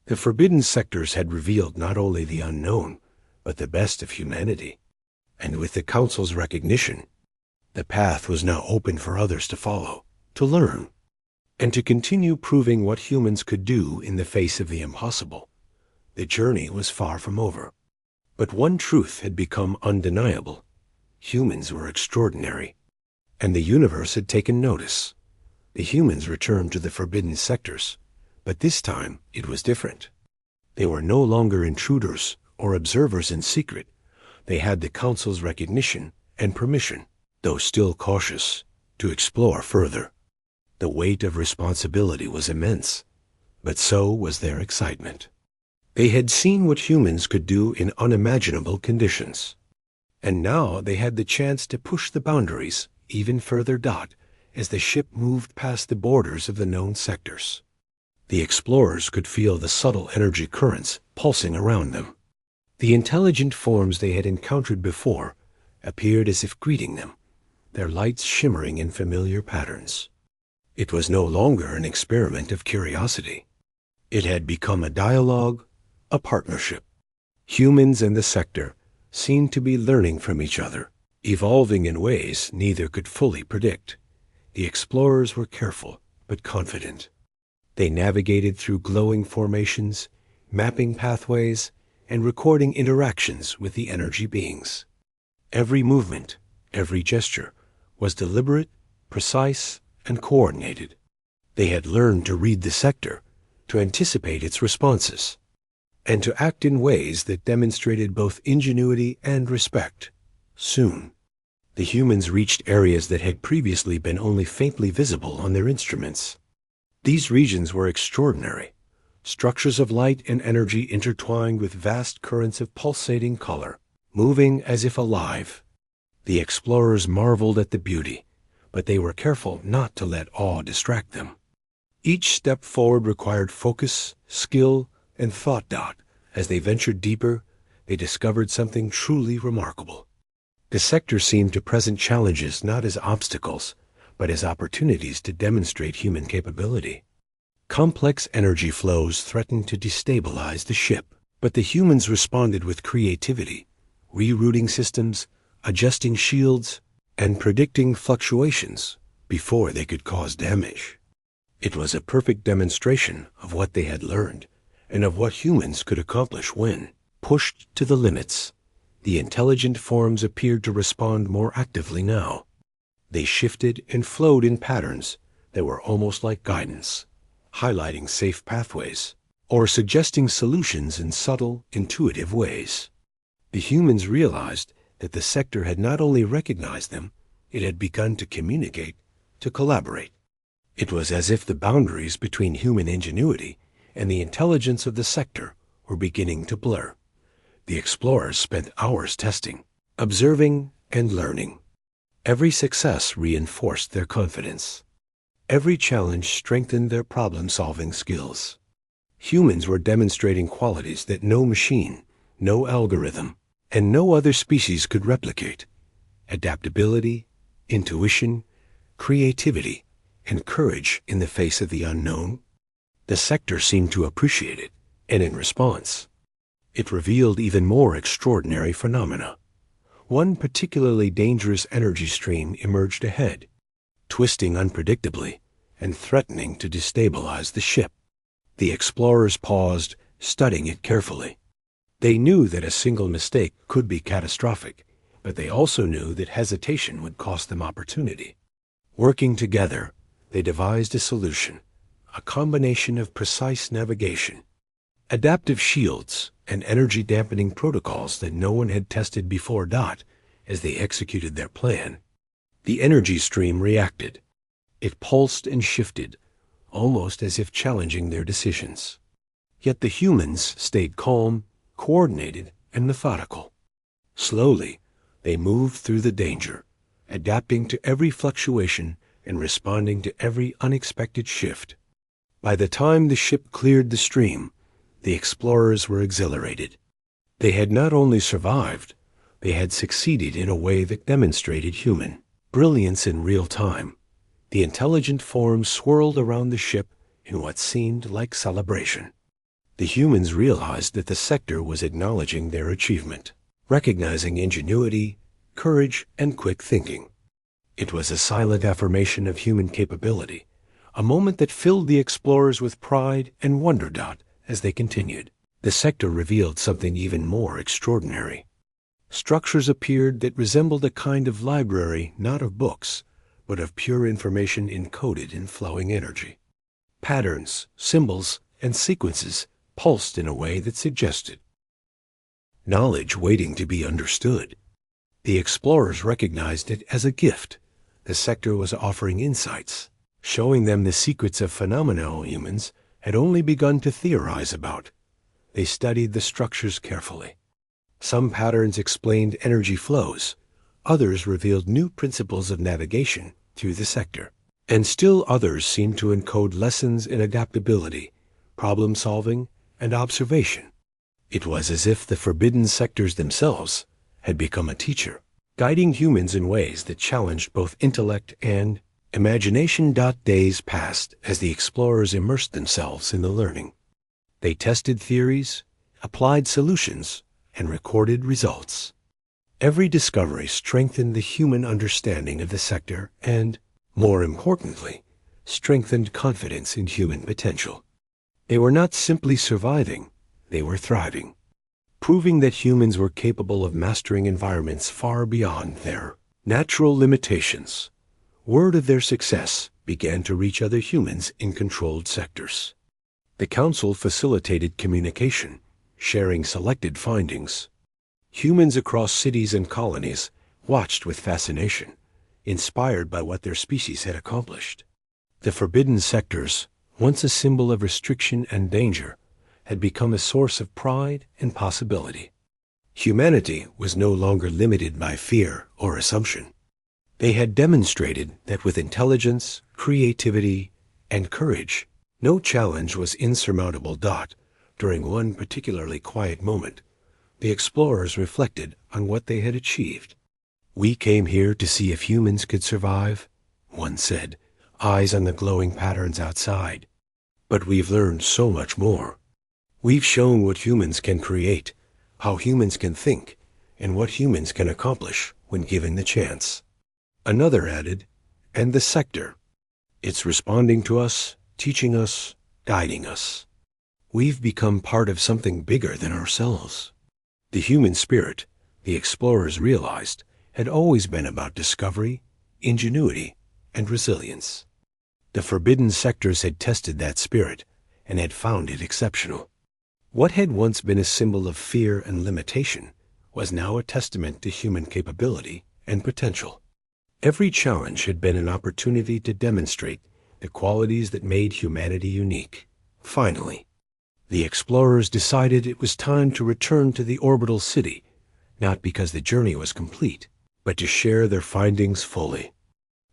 The forbidden sectors had revealed not only the unknown, but the best of humanity. And with the council's recognition, the path was now open for others to follow, to learn, and to continue proving what humans could do in the face of the impossible. The journey was far from over. But one truth had become undeniable. Humans were extraordinary, and the universe had taken notice. The humans returned to the forbidden sectors, but this time it was different. They were no longer intruders or observers in secret. They had the council's recognition and permission, though still cautious, to explore further. The weight of responsibility was immense, but so was their excitement. They had seen what humans could do in unimaginable conditions, and now they had the chance to push the boundaries even further. As the ship moved past the borders of the known sectors, the explorers could feel the subtle energy currents pulsing around them. The intelligent forms they had encountered before appeared as if greeting them, their lights shimmering in familiar patterns. It was no longer an experiment of curiosity. It had become a dialogue, a partnership. Humans and the sector seemed to be learning from each other, evolving in ways neither could fully predict. The explorers were careful but confident. They navigated through glowing formations, mapping pathways, and recording interactions with the energy beings. Every movement, every gesture, was deliberate, precise, and coordinated. They had learned to read the sector, to anticipate its responses, and to act in ways that demonstrated both ingenuity and respect. Soon, the humans reached areas that had previously been only faintly visible on their instruments. These regions were extraordinary. Structures of light and energy intertwined with vast currents of pulsating color, moving as if alive. The explorers marveled at the beauty, but they were careful not to let awe distract them. Each step forward required focus, skill, and thought. As they ventured deeper, they discovered something truly remarkable. The sector seemed to present challenges not as obstacles, but as opportunities to demonstrate human capability. Complex energy flows threatened to destabilize the ship, but the humans responded with creativity, rerouting systems, adjusting shields, and predicting fluctuations before they could cause damage. It was a perfect demonstration of what they had learned and of what humans could accomplish when, pushed to the limits. The intelligent forms appeared to respond more actively now. They shifted and flowed in patterns that were almost like guidance, highlighting safe pathways or suggesting solutions in subtle, intuitive ways. The humans realized that the sector had not only recognized them, it had begun to communicate, to collaborate. It was as if the boundaries between human ingenuity and the intelligence of the sector were beginning to blur. The explorers spent hours testing, observing, and learning. Every success reinforced their confidence. Every challenge strengthened their problem-solving skills. Humans were demonstrating qualities that no machine, no algorithm, and no other species could replicate: adaptability, intuition, creativity, and courage in the face of the unknown. The sector seemed to appreciate it, and in response, it revealed even more extraordinary phenomena. One particularly dangerous energy stream emerged ahead, twisting unpredictably and threatening to destabilize the ship. The explorers paused, studying it carefully. They knew that a single mistake could be catastrophic, but they also knew that hesitation would cost them opportunity. Working together, they devised a solution, a combination of precise navigation, adaptive shields, and energy-dampening protocols that no one had tested before. As they executed their plan, the energy stream reacted. It pulsed and shifted, almost as if challenging their decisions. Yet the humans stayed calm, coordinated, and methodical. Slowly, they moved through the danger, adapting to every fluctuation and responding to every unexpected shift. By the time the ship cleared the stream, the explorers were exhilarated. They had not only survived, they had succeeded in a way that demonstrated human brilliance in real time. The intelligent forms swirled around the ship in what seemed like celebration. The humans realized that the sector was acknowledging their achievement, recognizing ingenuity, courage, and quick thinking. It was a silent affirmation of human capability, a moment that filled the explorers with pride and wonder. As they continued, the sector revealed something even more extraordinary. Structures appeared that resembled a kind of library, not of books, but of pure information encoded in flowing energy. Patterns, symbols, and sequences pulsed in a way that suggested knowledge waiting to be understood. The explorers recognized it as a gift. The sector was offering insights, showing them the secrets of phenomena humans had only begun to theorize about. They studied the structures carefully. Some patterns explained energy flows, others revealed new principles of navigation through the sector, and still others seemed to encode lessons in adaptability, problem-solving, and observation. It was as if the forbidden sectors themselves had become a teacher, guiding humans in ways that challenged both intellect and imagination. Days passed as the explorers immersed themselves in the learning. They tested theories, applied solutions, and recorded results. Every discovery strengthened the human understanding of the sector and, more importantly, strengthened confidence in human potential. They were not simply surviving, they were thriving, proving that humans were capable of mastering environments far beyond their natural limitations. Word of their success began to reach other humans in controlled sectors. The Council facilitated communication, sharing selected findings. Humans across cities and colonies watched with fascination, inspired by what their species had accomplished. The forbidden sectors, once a symbol of restriction and danger, had become a source of pride and possibility. Humanity was no longer limited by fear or assumption. They had demonstrated that with intelligence, creativity, and courage, no challenge was insurmountable. During one particularly quiet moment, the explorers reflected on what they had achieved. "We came here to see if humans could survive," one said, eyes on the glowing patterns outside. "But we've learned so much more. We've shown what humans can create, how humans can think, and what humans can accomplish when given the chance." Another added, "And the sector. It's responding to us, teaching us, guiding us. We've become part of something bigger than ourselves." The human spirit, the explorers realized, had always been about discovery, ingenuity, and resilience. The forbidden sectors had tested that spirit and had found it exceptional. What had once been a symbol of fear and limitation was now a testament to human capability and potential. Every challenge had been an opportunity to demonstrate the qualities that made humanity unique. Finally, the explorers decided it was time to return to the orbital city, not because the journey was complete, but to share their findings fully.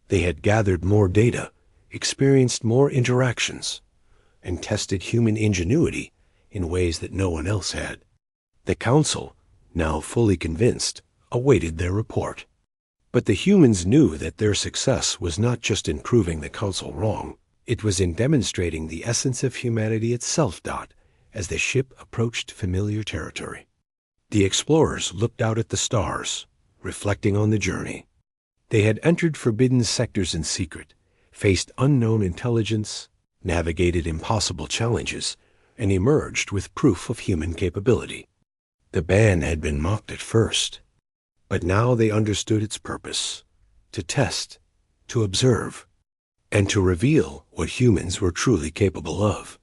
They had gathered more data, experienced more interactions, and tested human ingenuity in ways that no one else had. The Council, now fully convinced, awaited their report. But the humans knew that their success was not just in proving the Council wrong, it was in demonstrating the essence of humanity itself. As the ship approached familiar territory, the explorers looked out at the stars, reflecting on the journey. They had entered forbidden sectors in secret, faced unknown intelligence, navigated impossible challenges, and emerged with proof of human capability. The ban had been mocked at first, but now they understood its purpose: to test, to observe, and to reveal what humans were truly capable of.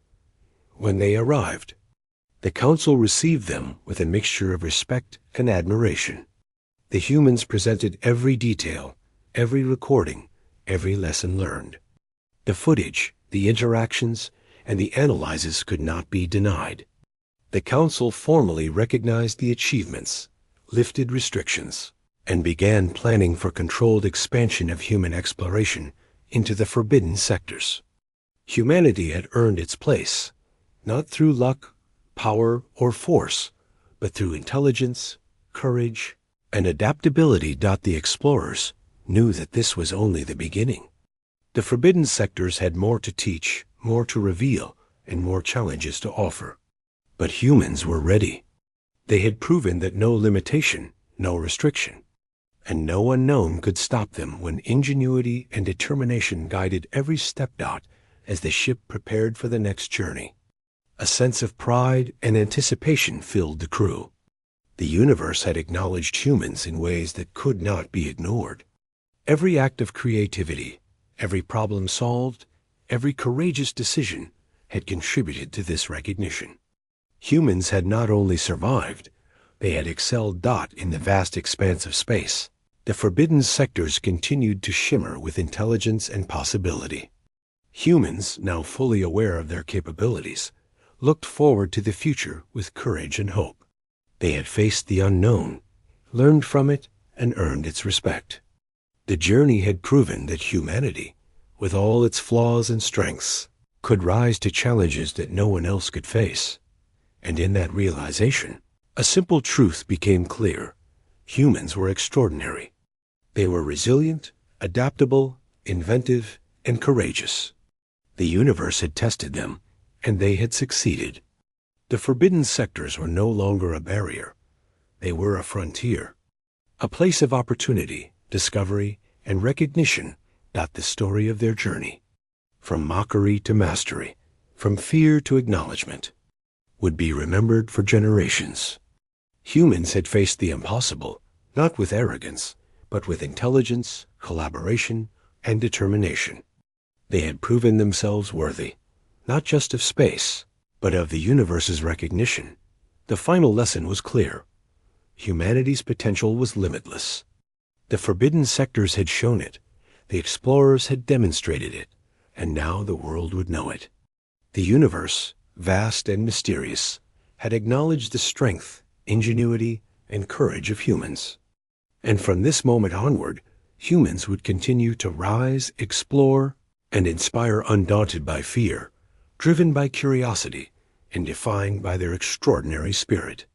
When they arrived, the Council received them with a mixture of respect and admiration. The humans presented every detail, every recording, every lesson learned. The footage, the interactions, and the analyses could not be denied. The Council formally recognized the achievements, lifted restrictions, and began planning for controlled expansion of human exploration into the forbidden sectors. Humanity had earned its place, not through luck, power, or force, but through intelligence, courage, and adaptability. The explorers knew that this was only the beginning. The forbidden sectors had more to teach, more to reveal, and more challenges to offer. But humans were ready. They had proven that no limitation, no restriction, and no unknown could stop them when ingenuity and determination guided every step. As the ship prepared for the next journey, a sense of pride and anticipation filled the crew. The universe had acknowledged humans in ways that could not be ignored. Every act of creativity, every problem solved, every courageous decision had contributed to this recognition. Humans had not only survived, they had excelled. In the vast expanse of space, the forbidden sectors continued to shimmer with intelligence and possibility. Humans, now fully aware of their capabilities, looked forward to the future with courage and hope. They had faced the unknown, learned from it, and earned its respect. The journey had proven that humanity, with all its flaws and strengths, could rise to challenges that no one else could face. And in that realization, a simple truth became clear: humans were extraordinary. They were resilient, adaptable, inventive, and courageous. The universe had tested them, and they had succeeded. The forbidden sectors were no longer a barrier. They were a frontier, a place of opportunity, discovery, and recognition. The story of their journey, from mockery to mastery, from fear to acknowledgement, would be remembered for generations. Humans had faced the impossible, not with arrogance, but with intelligence, collaboration, and determination. They had proven themselves worthy, not just of space, but of the universe's recognition. The final lesson was clear: humanity's potential was limitless. The forbidden sectors had shown it, the explorers had demonstrated it, and now the world would know it. The universe, vast and mysterious, had acknowledged the strength, ingenuity, and courage of humans. And from this moment onward, humans would continue to rise, explore, and inspire, undaunted by fear, driven by curiosity, and defined by their extraordinary spirit.